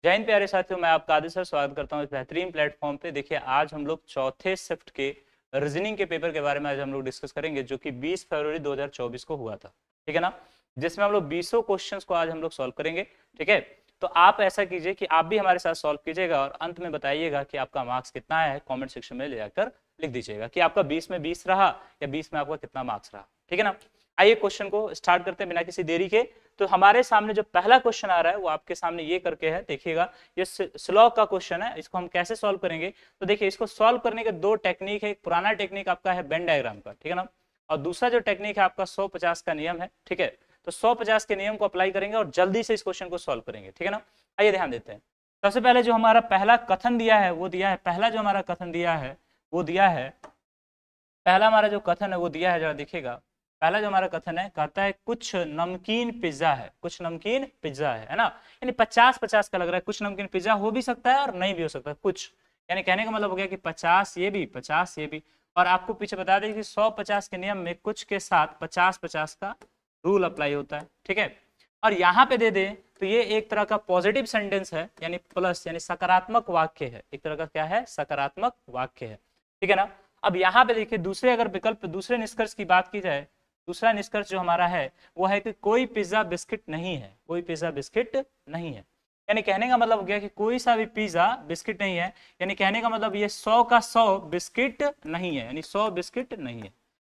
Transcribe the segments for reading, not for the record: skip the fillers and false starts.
जय हिंद प्यारे साथियों, मैं आपका आदित्य सर स्वागत करता हूं इस बेहतरीन प्लेटफॉर्म पे। देखिए, आज हम लोग चौथे शिफ्ट के रीजनिंग के पेपर के बारे में आज हम लोग डिस्कस करेंगे, जो कि 20 फरवरी 2024 को हुआ था। ठीक है ना, जिसमें हम लोग 20 क्वेश्चंस को आज हम लोग सॉल्व करेंगे। ठीक है, तो आप ऐसा कीजिए कि आप भी हमारे साथ सॉल्व कीजिएगा और अंत में बताइएगा कि आपका मार्क्स कितना है। कॉमेंट सेक्शन में ले जाकर लिख दीजिएगा कि आपका 20 में 20 रहा या 20 में आपका कितना मार्क्स रहा। ठीक है ना, आइए क्वेश्चन को स्टार्ट करते हैं बिना किसी देरी के। तो हमारे सामने जो पहला क्वेश्चन आ रहा है वो आपके सामने ये करके है, देखिएगा। ये स्लॉग का क्वेश्चन है, इसको हम कैसे सॉल्व करेंगे। तो देखिए, इसको सॉल्व करने के दो टेक्निक है। एक पुराना टेक्निक आपका है वेन डायग्राम का, ठीक है ना, और दूसरा जो टेक्निक है आपका 150 का नियम है। ठीक है, तो 150 के नियम को अप्लाई करेंगे और जल्दी से इस क्वेश्चन को सॉल्व करेंगे। ठीक है ना, आइए ध्यान देते हैं। सबसे पहले जो हमारा पहला कथन दिया है वो दिया है, पहला जो हमारा कथन दिया है वो दिया है, पहला हमारा जो कथन है वो दिया है, जरा देखिएगा। पहला जो हमारा कथन है, कहता है कुछ नमकीन पिज्जा है, कुछ नमकीन पिज्जा है ना। यानी 50-50 का लग रहा है। कुछ नमकीन पिज्जा हो भी सकता है और नहीं भी हो सकता है, कुछ। यानी कहने का मतलब हो गया कि 50 ये भी, 50 ये भी। और आपको पीछे बता दें कि 150 के नियम में कुछ के साथ 50-50 का रूल अप्लाई होता है। ठीक है, और यहाँ पे दे दे तो ये एक तरह का पॉजिटिव सेंटेंस है, यानी प्लस, यानी सकारात्मक वाक्य है। एक तरह का क्या है, सकारात्मक वाक्य है। ठीक है ना। अब यहाँ पे देखिए, दूसरे अगर विकल्प, दूसरे निष्कर्ष की बात की जाए, दूसरा निष्कर्ष जो हमारा है वो है कि कोई पिज्जा बिस्किट नहीं है, कोई पिज्जा बिस्किट नहीं है। यानी कहने का मतलब हो गया कि कोई सा भी पिज्जा बिस्किट नहीं है। यानी कहने का मतलब ये 100 का 100 बिस्किट नहीं है, यानी 100 बिस्किट नहीं है।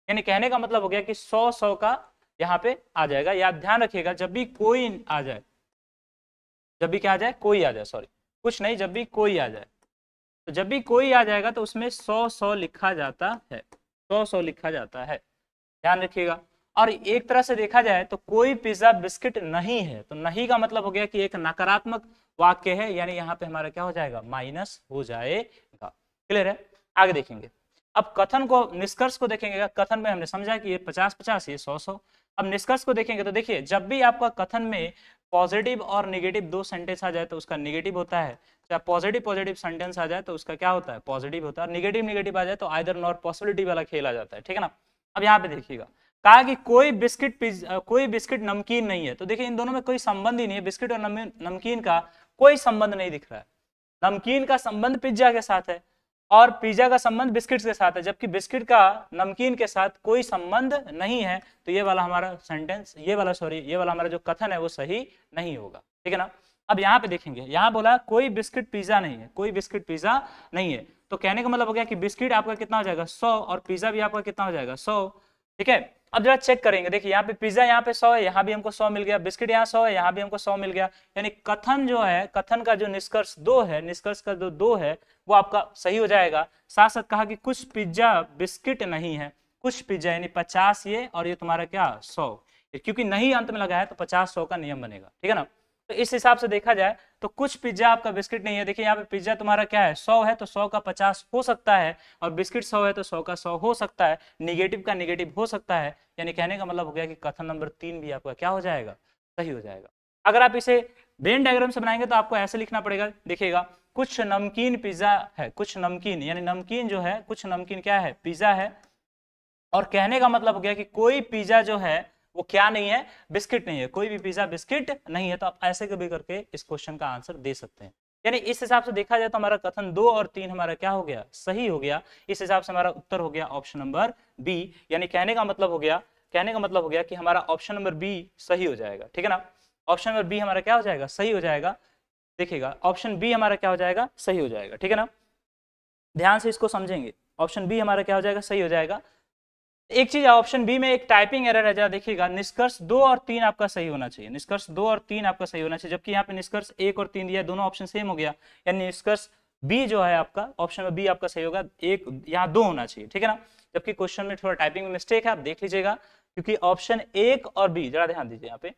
यानी कहने का मतलब हो गया कि 100 का यहाँ पे आ जाएगा। याद ध्यान रखिएगा, जब भी कोई आ जाए, जब भी क्या आ जाए, कोई आ जाए, सॉरी, कुछ नहीं, जब भी कोई आ जाए, तो जब भी कोई आ जाएगा तो उसमें 100 लिखा जाता है, 100 लिखा जाता है। ध्यान रखिएगा। और एक तरह से देखा जाए तो कोई पिज्जा बिस्किट नहीं है, तो नहीं का मतलब हो गया कि एक नकारात्मक वाक्य है, यानी यहाँ पे हमारा क्या हो जाएगा, माइनस हो जाएगा। क्लियर है, आगे देखेंगे। अब कथन को, निष्कर्ष को देखेंगे। कथन में हमने समझा कि ये 50-50, ये 100-100। अब निष्कर्ष को देखेंगे तो देखिए, जब भी आपका कथन में पॉजिटिव और निगेटिव दो सेंटेंस आ जाए तो उसका निगेटिव होता है। चाहे पॉजिटिव पॉजिटिव सेंटेंस आ जाए तो उसका क्या होता है, पॉजिटिव होता है। और निगेटिव निगेटिव आ जाए तो आइदर नॉर पॉसिबिलिटी वाला खेल आ जाता है। ठीक है ना। अब यहाँ पे देखिएगा, कहा कि कोई बिस्किट कोई बिस्किट नमकीन नहीं है। तो देखिए, इन दोनों में कोई संबंध ही नहीं है। बिस्किट और नमकीन का कोई संबंध नहीं दिख रहा है। नमकीन का संबंध पिज्जा के साथ है और पिज्जा का संबंध बिस्किट के साथ है, जबकि बिस्किट का नमकीन के साथ कोई संबंध नहीं है। तो ये वाला हमारा सेंटेंस, ये वाला, सॉरी, ये वाला हमारा जो कथन है वो सही नहीं होगा। ठीक है ना। अब यहाँ पे देखेंगे, यहाँ बोला कोई बिस्किट पिज्जा नहीं है, कोई बिस्किट पिज्जा नहीं है। तो कहने का मतलब हो गया कि बिस्किट आपका कितना हो जाएगा, 100, और पिज्जा भी आपका कितना हो जाएगा, 100। ठीक है, अब जरा चेक करेंगे। देखिए, यहाँ पे पिज्जा यहाँ पे 100 है, यहाँ भी हमको 100 मिल गया। बिस्किट यहाँ 100 है, यहाँ भी हमको 100 मिल गया। यानी कथन जो है, कथन का जो निष्कर्ष 2 है, निष्कर्ष का जो 2 है वो आपका सही हो जाएगा। साथ साथ कहा कि कुछ पिज्जा बिस्किट नहीं है, कुछ पिज्जा, यानी 50 ये, और ये तुम्हारा क्या, 100। क्योंकि नहीं अंत में लगा है तो 50-100 का नियम बनेगा। ठीक है ना। तो इस हिसाब से देखा जाए तो कुछ पिज्जा आपका बिस्किट नहीं है। देखिए, यहाँ पे पिज्जा तुम्हारा क्या है, 100 है, तो 100 का 50 हो सकता है, और बिस्किट 100 है तो 100 का 100 हो सकता है, निगेटिव का निगेटिव हो सकता है। यानी कहने का मतलब हो गया कि कथन नंबर 3 भी आपका क्या हो जाएगा, सही हो जाएगा। अगर आप इसे वेन डायग्राम से बनाएंगे तो आपको ऐसे लिखना पड़ेगा। देखिएगा, कुछ नमकीन पिज्जा है, कुछ नमकीन, यानी नमकीन जो है, कुछ नमकीन क्या है, पिज्जा है। और कहने का मतलब हो गया कि कोई पिज्जा जो है वो क्या नहीं है, बिस्किट नहीं है, कोई भी पिज्जा बिस्किट नहीं है। तो आप ऐसे कभी करके इस क्वेश्चन का आंसर दे सकते हैं। यानी इस हिसाब से देखा जाए तो हमारा कथन 2 और 3 हमारा क्या हो गया, सही हो गया। इस हिसाब से हमारा उत्तर हो गया ऑप्शन नंबर बी। यानी कहने का मतलब हो गया, कहने का मतलब हो गया कि हमारा ऑप्शन नंबर बी सही हो जाएगा। ठीक है ना, ऑप्शन नंबर बी हमारा क्या हो जाएगा, सही हो जाएगा। देखिएगा, ऑप्शन बी हमारा क्या हो जाएगा, सही हो जाएगा। ठीक है ना, ध्यान से इसको समझेंगे। ऑप्शन बी हमारा क्या हो जाएगा, सही हो जाएगा। एक चीज, ऑप्शन बी में एक टाइपिंग एरर है, जरा देखिएगा। निष्कर्ष 2 और 3 आपका सही होना चाहिए, निष्कर्ष 2 और 3 आपका सही होना चाहिए, जबकि यहाँ पे निष्कर्ष 1 और 3 दिया, दोनों ऑप्शन सेम हो गया। यानी निष्कर्ष बी जो है आपका, ऑप्शन में बी आपका सही होगा, एक यहाँ 2 होना चाहिए। ठीक है ना, जबकि क्वेश्चन में थोड़ा टाइपिंग में मिस्टेक है, आप देख लीजिएगा। क्योंकि ऑप्शन 1 और बी, जरा ध्यान दीजिए, यहाँ पे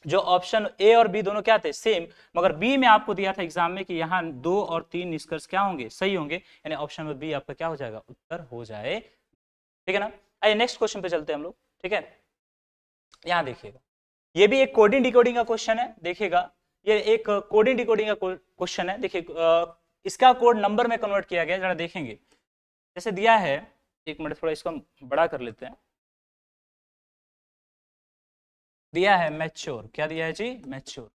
जो ऑप्शन ए और बी दोनों क्या थे, सेम, मगर बी में आपको दिया था एग्जाम में कि यहाँ 2 और 3 निष्कर्ष क्या होंगे, सही होंगे। यानी ऑप्शन में बी आपका क्या हो जाएगा, उत्तर हो जाए। ठीक है ना। आइए नेक्स्ट क्वेश्चन पे चलते हैं हम लोग। ठीक है, यहाँ देखिएगा, ये भी एक कोडिंग डिकोडिंग का क्वेश्चन है। देखिएगा, ये एक कोडिंग डिकोडिंग का क्वेश्चन है। देखिए, इसका कोड नंबर में कन्वर्ट किया गया, जरा देखेंगे। जैसे दिया है, एक मिनट, थोड़ा इसको हम बड़ा कर लेते हैं। दिया है मैच्योर, क्या दिया है जी, मैच्योर।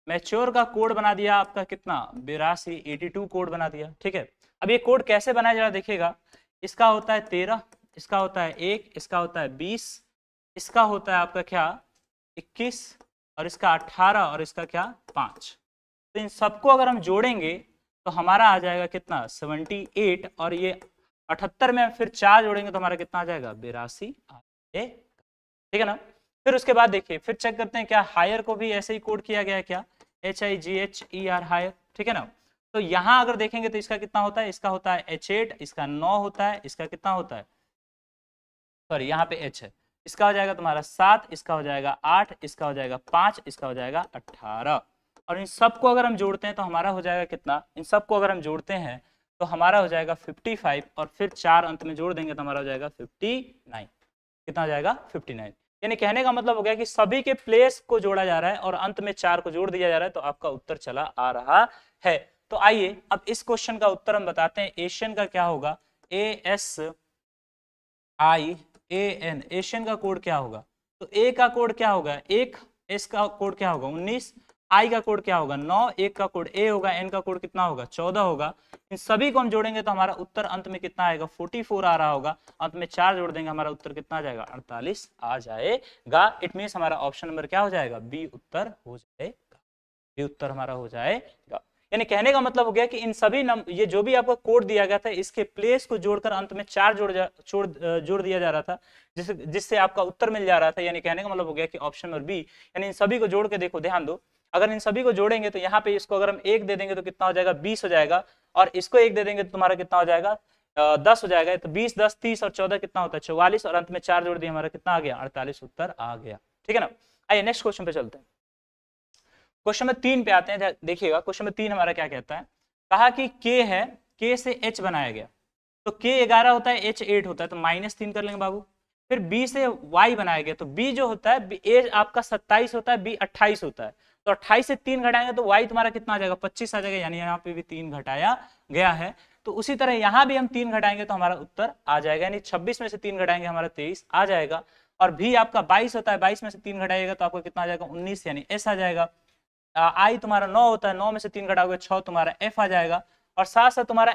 मैच्योर का कोड बना दिया आपका कितना 82, 82 कोड बना दिया। ठीक है, अब ये कोड कैसे बनाया जा रहा देखिएगा, इसका होता है 13, इसका होता है 1, इसका होता है 20, इसका होता है आपका क्या 21, और इसका 18, और इसका क्या 5। तो इन सबको अगर हम जोड़ेंगे तो हमारा आ जाएगा कितना 78, और ये 78 में फिर 4 जोड़ेंगे तो हमारा कितना आ जाएगा 82 ठीक है ना। फिर उसके बाद देखिए फिर चेक करते हैं क्या हायर को भी ऐसे ही कोड किया गया है क्या, HIGHER हायर। ठीक है ना, तो यहां अगर देखेंगे तो इसका कितना होता है, इसका होता है H8, इसका 9 होता है, इसका कितना होता है, सॉरी यहाँ पे H है, इसका हो जाएगा तुम्हारा 7, इसका हो जाएगा 8, इसका हो जाएगा 5, इसका हो जाएगा 18। और इन सबको अगर हम जोड़ते हैं तो हमारा हो जाएगा कितना, इन सबको अगर हम जोड़ते हैं तो हमारा हो जाएगा 55, और फिर 4 अंत में जोड़ देंगे तो हमारा हो जाएगा 59। कितना हो जाएगा 59। यानी कहने का मतलब हो गया कि सभी के प्लेस को जोड़ा जा रहा है और अंत में 4 को जोड़ दिया जा रहा है, तो आपका उत्तर चला आ रहा है। तो आइए अब इस क्वेश्चन का उत्तर हम बताते हैं। एशियन का क्या होगा, ASIAN, एशियन का कोड क्या होगा, तो A का कोड क्या होगा 1, S का कोड क्या होगा 19, I का कोड क्या होगा 9, 1 का कोड A होगा, N का कोड कितना होगा 14 होगा। इन सभी को हम जोड़ेंगे तो हमारा उत्तर अंत में कितना आएगा 44 आ रहा होगा, अंत में 4 जोड़ देंगे हमारा उत्तर कितना आ जाएगा 48 आ जाएगा। इट मीन्स हमारा ऑप्शन नंबर क्या हो जाएगा बी उत्तर हो जाएगा, बी उत्तर हमारा हो जाएगा। यानी कहने का मतलब हो गया कि इन सभी ये जो भी आपको कोड दिया गया था इसके प्लेस को जोड़कर अंत में 4 जोड़ दिया जा रहा था, जिससे आपका उत्तर मिल जा रहा था। यानी कहने का मतलब हो गया कि ऑप्शन नंबर बी, यानी इन सभी को जोड़ के देखो, ध्यान दो, अगर इन सभी को जोड़ेंगे तो यहाँ पे इसको अगर हम 1 दे देंगे तो कितना हो जाएगा 20 हो जाएगा, और इसको 1 दे देंगे तो तुम्हारा कितना हो जाएगा 10 हो जाएगा। तो 20, 10, 30 और 14 कितना होता है 44, और अंत में 4 जोड़ दिए हमारा कितना आ गया 48 उत्तर आ गया। ठीक है ना, आइए नेक्स्ट क्वेश्चन पे चलते हैं। क्वेश्चन में 3 पे आते हैं, देखिएगा क्वेश्चन में 3 हमारा क्या कहता है, कहा कि K है, K से H बनाया गया, तो K 11 होता है H 8 होता है, तो -3 कर लेंगे बाबू। फिर B से Y बनाया गया, तो B जो होता है A आपका 27 होता है, B 28 होता है, तो 28 से 3 घटाएंगे तो Y तुम्हारा कितना आ जाएगा 25 आ जाएगा, यानी यहाँ पे भी 3 घटाया गया है। तो उसी तरह यहाँ भी हम 3 घटाएंगे तो हमारा उत्तर आ जाएगा, यानी 26 में से 3 घटाएंगे हमारा 23 आ जाएगा। और भी आपका 22 होता है, 22 में से 3 घटाएगा तो आपको कितना आ जाएगा 19, यानी S आ जाएगा। आई तुम्हारा 9 होता है, 9 में से 3 घटाओगे 6, तुम्हारा F आ जाएगा। और साथ साथ तुम्हारा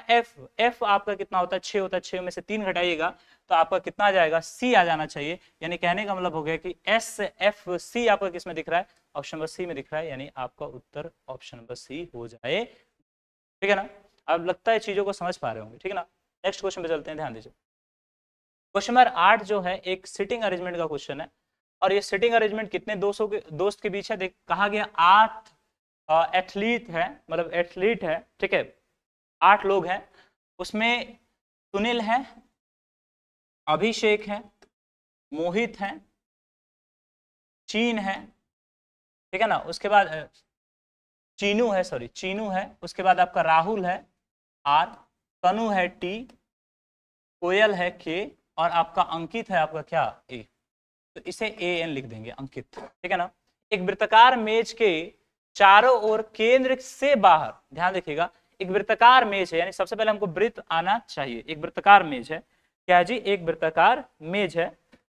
F आपका कितना होता है 6 होता है, 6 में से 3 घटाइएगा तो आपका कितना आ जाएगा C आ जाना चाहिए। यानी कहने का मतलब हो गया कि SFC आपका किस में दिख रहा है, ऑप्शन नंबर सी में दिख रहा है, यानी आपका उत्तर ऑप्शन नंबर सी हो जाए। ठीक है ना, अब लगता है चीजों को समझ पा रहे होंगे। ठीक है ना, नेक्स्ट क्वेश्चन पे चलते हैं, ध्यान दीजिए। क्वेश्चन नंबर 8 जो है एक सिटिंग अरेंजमेंट का क्वेश्चन है, और ये सिटिंग अरेंजमेंट कितने दोस्त के बीच है, देख कहा गया 8 एथलीट है, मतलब एथलीट है, ठीक है 8 लोग हैं, उसमें सुनील है, अभिषेक है, मोहित है, चीन है, ठीक है ना, उसके बाद चीनू है, सॉरी चीनू है, उसके बाद आपका राहुल है R, तनु है T, कोयल है K, और आपका अंकित है आपका क्या A। तो इसे AN लिख देंगे अंकित। ठीक है ना, एक वृत्ताकार मेज के चारों ओर केंद्र से बाहर, ध्यान देखिएगा एक वृत्ताकार मेज है, यानी सबसे पहले हमको वृत्त आना चाहिए। एक वृत्ताकार मेज है, क्या जी एक वृत्ताकार मेज है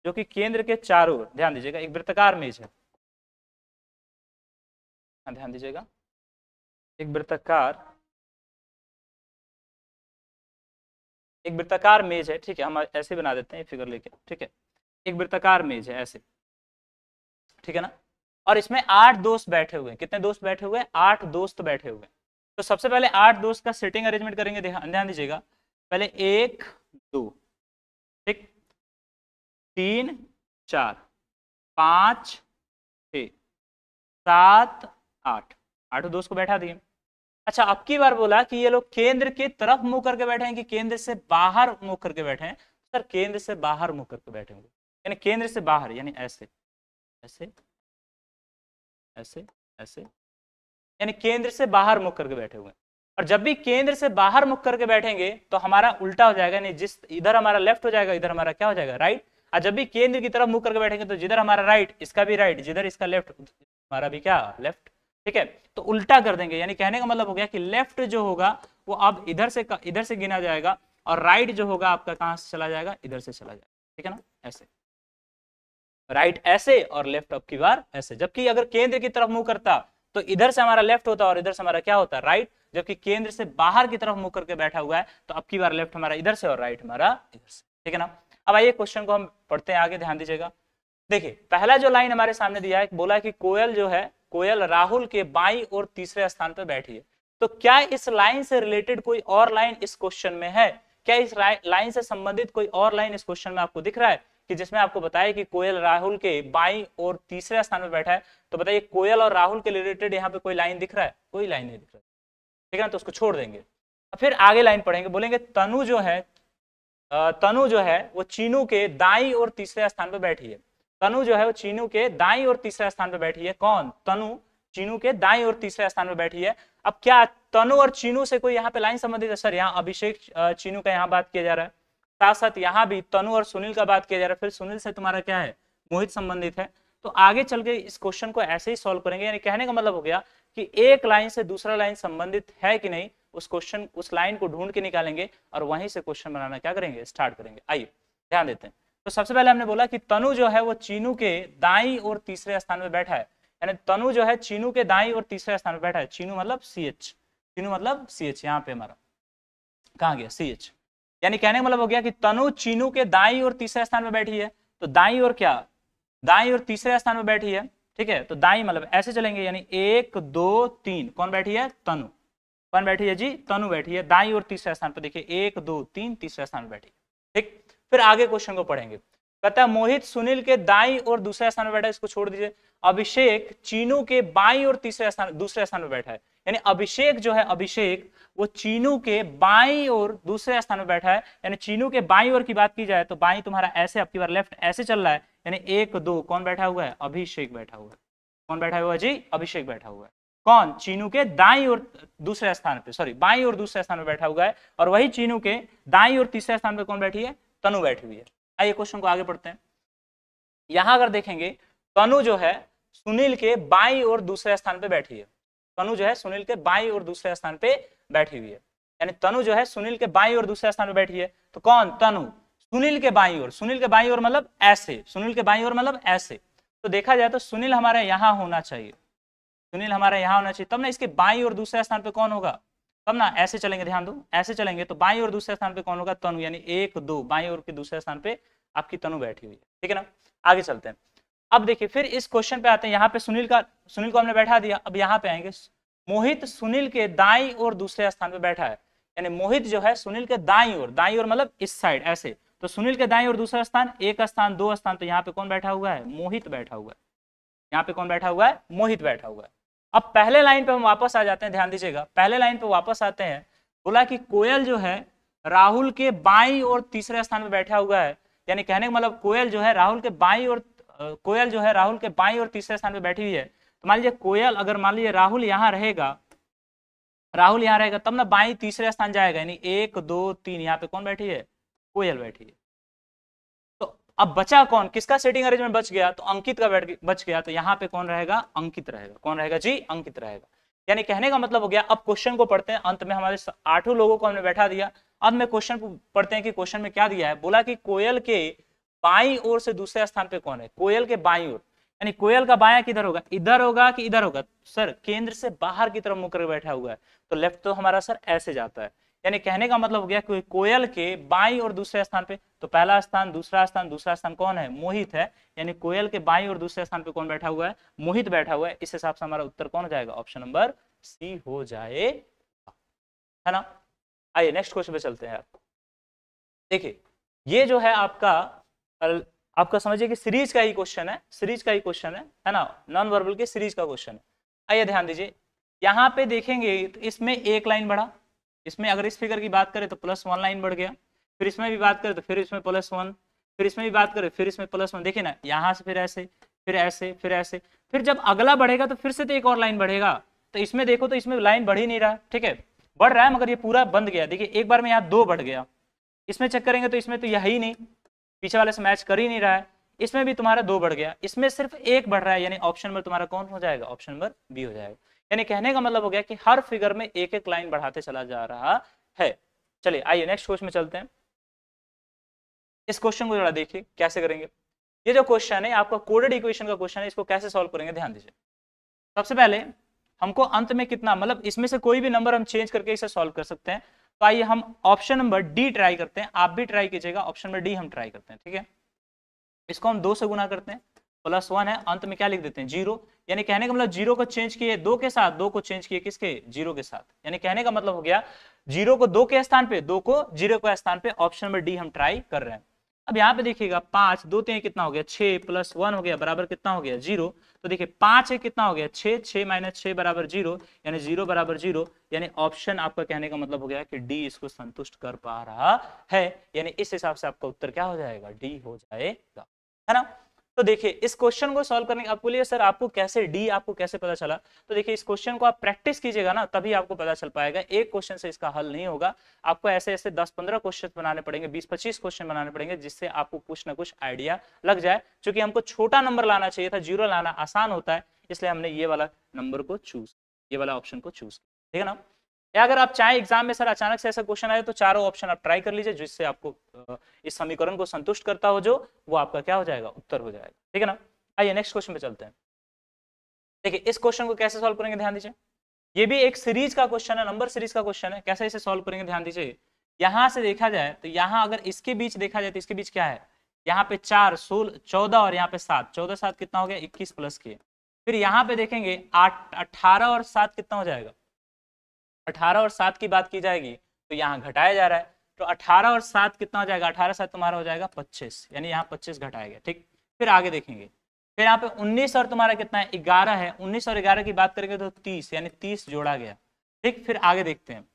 जो कि केंद्र के चारों ओर, ध्यान दीजिएगा एक वृत्ताकार मेज है, ध्यान दीजिएगा एक वृत्ताकार मेज है। ठीक है, हम ऐसे बना देते हैं फिगर लेके। ठीक है, एक वृत्ताकार मेज है ऐसे, ठीक है ना, और इसमें 8 दोस्त बैठे हुए हैं। कितने दोस्त बैठे हुए हैं 8 दोस्त बैठे हुए हैं। तो सबसे पहले 8 दोस्त का सिटिंग अरेंजमेंट करेंगे, ध्यान दीजिएगा पहले 1 2 ठीक 3 4 5 6 7 8, 8 दोस्त को बैठा दिए। अच्छा, अब की बार बोला कि ये लोग केंद्र की तरफ मुंह करके बैठे हैं कि केंद्र से बाहर मुंह करके बैठे हैं, सर केंद्र से बाहर मुंह करके बैठे होंगे, यानी केंद्र से बाहर, यानी ऐसे ऐसे ऐसे ऐसे, यानी केंद्र से बाहर मुख करके बैठे हुए हैं। और जब भी केंद्र से बाहर मुख करके बैठेंगे तो हमारा उल्टा हो जाएगा, नहीं जिस इधर हमारा लेफ्ट हो जाएगा इधर हमारा क्या हो जाएगा राइट। और जब भी केंद्र की तरफ मुख करके बैठेंगे तो जिधर हमारा राइट इसका भी राइट, जिधर इसका लेफ्ट हमारा भी क्या लेफ्ट। ठीक है, तो उल्टा कर देंगे, यानी कहने का मतलब हो गया कि लेफ्ट जो होगा वो अब इधर से गिना जाएगा, और राइट जो होगा आपका कहां से चला जाएगा, इधर से चला जाएगा। ठीक है ना, ऐसे राइट ऐसे और लेफ्ट अब की बार ऐसे। जबकि अगर केंद्र की तरफ मुंह करता तो इधर से हमारा लेफ्ट होता है और इधर से हमारा क्या होता है राइट, जबकि केंद्र से बाहर की तरफ मुख करके बैठा हुआ है, तो अब की बार लेफ्ट हमारा इधर से और राइट हमारा इधर से, ठीक है ना। अब आइए क्वेश्चन को हम पढ़ते हैं आगे, ध्यान दीजिएगा। देखिए पहला जो लाइन हमारे सामने दिया है, बोला कि कोयल जो है, कोयल राहुल के बाईं और तीसरे स्थान पर बैठी है। तो क्या इस लाइन से रिलेटेड कोई और लाइन इस क्वेश्चन में है? क्या इस लाइन से संबंधित कोई और लाइन इस क्वेश्चन में आपको दिख रहा है कि जिसमें आपको बताया कि कोयल राहुल के बाईं और तीसरे स्थान पर बैठा है? तो बताइए कोयल और राहुल के रिलेटेड यहाँ पे कोई लाइन दिख रहा है? कोई लाइन नहीं दिख रहा है, ठीक है ना, तो उसको छोड़ देंगे। फिर आगे लाइन पढ़ेंगे, बोलेंगे तनु जो है वो चीनू के दाईं और तीसरे स्थान पर बैठी है। तनु जो है वो चीनू के दाईं और तीसरे स्थान पर बैठी है। कौन? तनु चीनू के दाईं और तीसरे स्थान पर बैठी है। अब क्या तनु और चीनू से कोई यहाँ पे लाइन संबंधित है? सर यहाँ अभिषेक चीनू का यहाँ बात किया जा रहा है, साथ साथ यहाँ भी तनु और सुनील का बात किया जा रहा है, फिर सुनील से तुम्हारा क्या है? मोहित संबंधित है। तो आगे चल के इस क्वेश्चन को ऐसे ही सॉल्व करेंगे, यानी कहने का मतलब हो गया कि एक लाइन से दूसरा लाइन संबंधित है कि नहीं, उस लाइन को ढूंढ के निकालेंगे और वहीं से क्वेश्चन बनाना क्या करेंगे? स्टार्ट करेंगे। आइए ध्यान देते हैं। तो सबसे पहले हमने बोला कि तनु जो है वो चीनू के दाईं और तीसरे स्थान में बैठा है, यानी तनु जो है चीनू के दाईं और तीसरे स्थान में बैठा है। चीनू मतलब CH, चीनू मतलब CH, यहाँ पे हमारा कहाँ गया? CH। यानी कहने का मतलब हो गया कि तनु चीनू के दाईं और तीसरे स्थान में बैठी है। तो दाईं और क्या? दाईं और तीसरे स्थान में बैठी है, ठीक है। तो दाईं मतलब ऐसे चलेंगे, यानी 1 2 3, कौन बैठी है? तनु। कौन बैठी है जी? तनु बैठी है दाईं और तीसरे स्थान पर। देखिए 1 2 3 तीसरे स्थान में बैठी है, ठीक। फिर आगे क्वेश्चन को पढ़ेंगे। कहता है मोहित सुनील के दाईं और दूसरे स्थान में बैठा है, इसको छोड़ दीजिए। अभिषेक चीनू के बाईं और दूसरे स्थान में बैठा है, यानी अभिषेक जो है, अभिषेक वो चीनू के बाईं और दूसरे स्थान में बैठा है। यानी चीनू के बाईं ओर की बात की जाए तो बाईं तुम्हारा ऐसे, अब की बार लेफ्ट ऐसे चल रहा है, यानी 1 2, कौन बैठा हुआ है? अभिषेक बैठा हुआ है। कौन बैठा हुआ है जी? अभिषेक बैठा हुआ है। कौन? चीनू के दाईं और दूसरे स्थान पे, सॉरी बाईं और दूसरे स्थान पे बैठा हुआ है। और वही चीनू के दाईं और तीसरे स्थान पे कौन बैठी है? तनु बैठी हुई है। आइए क्वेश्चन को आगे पढ़ते हैं। यहां अगर देखेंगे तनु जो है सुनील के बाईं और दूसरे स्थान पे बैठी है। तनु जो है सुनील के बाईं और दूसरे स्थान पे बैठी हुई है, यानी तनु जो है सुनील के बाईं और दूसरे स्थान पे बैठी है। तो कौन? तनु सुनील के बाईं ओर। सुनील के बाईं ओर मतलब ऐसे, सुनील के बाईं ओर मतलब ऐसे। तो देखा जाए तो सुनील हमारे यहाँ होना चाहिए, सुनील हमारे यहाँ होना चाहिए, तब ना इसके बाईं और दूसरे स्थान पे कौन होगा? तब ना ऐसे चलेंगे, ध्यान दो, ऐसे चलेंगे तो बाईं और दूसरे स्थान पे कौन होगा? तनु, यानी 1 2 बाईं और के दूसरे स्थान पे आपकी तनु बैठी हुई है, ठीक है ना। आगे चलते हैं। अब देखिए फिर इस क्वेश्चन पे आते हैं। यहाँ पे सुनील को हमने बैठा दिया। अब यहाँ पे आएंगे, मोहित सुनील के दाईं और दूसरे स्थान पे बैठा है, यानी मोहित जो है सुनील के दाईं ओर मतलब इस साइड ऐसे। तो सुनील के दाईं और दूसरा स्थान, एक स्थान, 2 स्थान, तो यहाँ पे कौन बैठा हुआ है? मोहित बैठा हुआ है। यहाँ पे कौन बैठा हुआ है? मोहित बैठा हुआ है। अब पहले लाइन पे हम वापस आ जाते हैं, ध्यान दीजिएगा, पहले लाइन पे वापस आते हैं। बोला कि कोयल जो है राहुल के बाईं और तीसरे स्थान पे बैठा हुआ है, यानी कहने का मतलब कोयल जो है राहुल के बाईं और तीसरे स्थान पे बैठी हुई है। तो मान लीजिए कोयल, अगर मान लीजिए राहुल यहाँ रहेगा, तब ना बाईं तीसरे स्थान जाएगा, यानी 1 2 3, यहाँ पे कौन बैठी है? कोयल बैठी है। तो अब बचा कौन? किसका सेटिंग अरेंजमेंट बच गया? तो अंकित का बच गया। तो यहाँ पे कौन रहेगा? अंकित रहेगा। कौन रहेगा जी? अंकित रहेगा। यानी कहने का मतलब हो गया। अब क्वेश्चन को पढ़ते हैं। अंत में हमारे 8 लोगों को हमने बैठा दिया। अब मैं क्वेश्चन पढ़ते हैं कि क्वेश्चन में क्या दिया है। बोला कि कोयल के बाईं ओर से दूसरे स्थान पे कौन है? कोयल के बाईं ओर, यानी कोयल का बायां किधर होगा? इधर होगा कि इधर होगा? सर केंद्र से बाहर की तरफ मुख कर बैठा हुआ है, तो लेफ्ट तो हमारा सर ऐसे जाता है। यानी कहने का मतलब हो गया कि कोयल के बाईं और दूसरे स्थान पे, तो पहला स्थान, दूसरा स्थान कौन है? मोहित है। यानी कोयल के बाईं और दूसरे स्थान पे कौन बैठा हुआ है? मोहित बैठा हुआ है। इस हिसाब से हमारा उत्तर कौन हो जाएगा? ऑप्शन नंबर सी हो जाएगा, है ना। आइए नेक्स्ट क्वेश्चन पे चलते हैं। देखिए ये जो है आपका समझिए कि सीरीज का ही क्वेश्चन है ना, नॉन वर्बल के सीरीज का क्वेश्चन है। आइए ध्यान दीजिए, यहाँ पे देखेंगे तो इसमें एक लाइन बढ़ा, इसमें अगर इस फिगर की बात करें तो +1 लाइन बढ़ गया, फिर इसमें भी बात करें तो फिर इसमें +1, फिर इसमें भी बात करें फिर इसमें +1। देखिए ना, यहाँ से फिर ऐसे, फिर ऐसे, फिर ऐसे, फिर जब अगला बढ़ेगा तो फिर से तो एक और लाइन बढ़ेगा। तो इसमें देखो तो इसमें लाइन बढ़ ही नहीं रहा, ठीक है, बढ़ रहा है मगर ये पूरा बंद गया। देखिए एक बार में यहाँ 2 बढ़ गया, इसमें चेक करेंगे तो इसमें तो यही नहीं, पीछे वाले से मैच कर ही नहीं रहा है। इसमें भी तुम्हारा 2 बढ़ गया, इसमें सिर्फ 1 बढ़ रहा है, यानी ऑप्शन नंबर तुम्हारा कौन हो जाएगा? ऑप्शन नंबर बी हो जाएगा। यानी कहने का मतलब हो गया कि हर फिगर में एक एक लाइन बढ़ाते चला जा रहा है। चलिए आइए नेक्स्ट क्वेश्चन में चलते हैं। इस क्वेश्चन को जरा देखिए कैसे करेंगे। ये जो क्वेश्चन है आपका कोडेड इक्वेशन का क्वेश्चन है, इसको कैसे सॉल्व करेंगे ध्यान दीजिए। सबसे पहले हमको अंत में कितना, मतलब इसमें से कोई भी नंबर हम चेंज करके इसे सॉल्व कर सकते हैं। तो आइए हम ऑप्शन नंबर डी ट्राई करते हैं, आप भी ट्राई कीजिएगा, ऑप्शन नंबर डी हम ट्राई करते हैं। ठीक है, इसको हम 2 से गुना करते हैं, +1 है, अंत में क्या लिख देते हैं 0, यानी कहने का मतलब 0 को चेंज किए 2 के साथ, 2 को चेंज किए किसके 0 के साथ, यानी कहने का मतलब हो गया 0 को 2 के स्थान पे, 2 को 0 के स्थान पे, ऑप्शन नंबर डी हम ट्राई कर रहे हैं। अब यहाँ पे देखिएगा 5 2 3 कितना हो गया 6 +1 हो गया बराबर कितना हो गया 0। तो देखिए 5 है कितना हो गया 6, 6 - 6 बराबर 0, यानी 0 बराबर 0, यानी ऑप्शन आपका कहने का मतलब हो गया कि डी इसको संतुष्ट कर पा रहा है, यानी इस हिसाब से आपका उत्तर क्या हो जाएगा, डी हो जाएगा, है ना। तो देखिए इस क्वेश्चन को सॉल्व करने, आप बोलिए सर आपको कैसे डी आपको कैसे पता चला, तो देखिए इस क्वेश्चन को आप प्रैक्टिस कीजिएगा ना, तभी आपको पता चल पाएगा। एक क्वेश्चन से इसका हल नहीं होगा, आपको ऐसे ऐसे 10-15 क्वेश्चन बनाने पड़ेंगे, 20-25 क्वेश्चन बनाने पड़ेंगे, जिससे आपको कुछ ना कुछ आइडिया लग जाए। क्योंकि हमको छोटा नंबर लाना चाहिए था, 0 लाना आसान होता है, इसलिए हमने ये वाला नंबर को चूज, ये वाला ऑप्शन को चूज, ठीक है ना। या अगर आप चाहे एग्जाम में सर अचानक से ऐसा क्वेश्चन आए तो चारों ऑप्शन आप ट्राई कर लीजिए, जिससे आपको इस समीकरण को संतुष्ट करता हो जो, वो आपका क्या हो जाएगा, उत्तर हो जाएगा, ठीक है ना। आइए नेक्स्ट क्वेश्चन पे चलते हैं। देखिए इस क्वेश्चन को कैसे सॉल्व करेंगे, ध्यान दीजिए, ये भी एक सीरीज का क्वेश्चन है, नंबर सीरीज का क्वेश्चन है। कैसे इसे सॉल्व करेंगे, ध्यान दीजिए, यहां से देखा जाए तो यहाँ अगर इसके बीच देखा जाए तो इसके बीच क्या है, यहाँ पे 4 16 14 और यहाँ पे 7, 14 7 कितना हो गया 21 प्लस के, फिर यहाँ पे देखेंगे 8 18 और 7 कितना हो जाएगा, 18 और 7 की बात की जाएगी तो यहाँ घटाया जा रहा है, तो 18 और 7 कितना हो जाएगा, 18 7 तुम्हारा हो जाएगा 25, यानी यहाँ 25 घटाया गया, ठीक। फिर आगे देखेंगे, फिर यहाँ पे 19 और तुम्हारा कितना है 11 है, 19 और 11 की बात करेंगे तो 30, यानी 30 जोड़ा गया, ठीक। फिर आगे देखते हैं,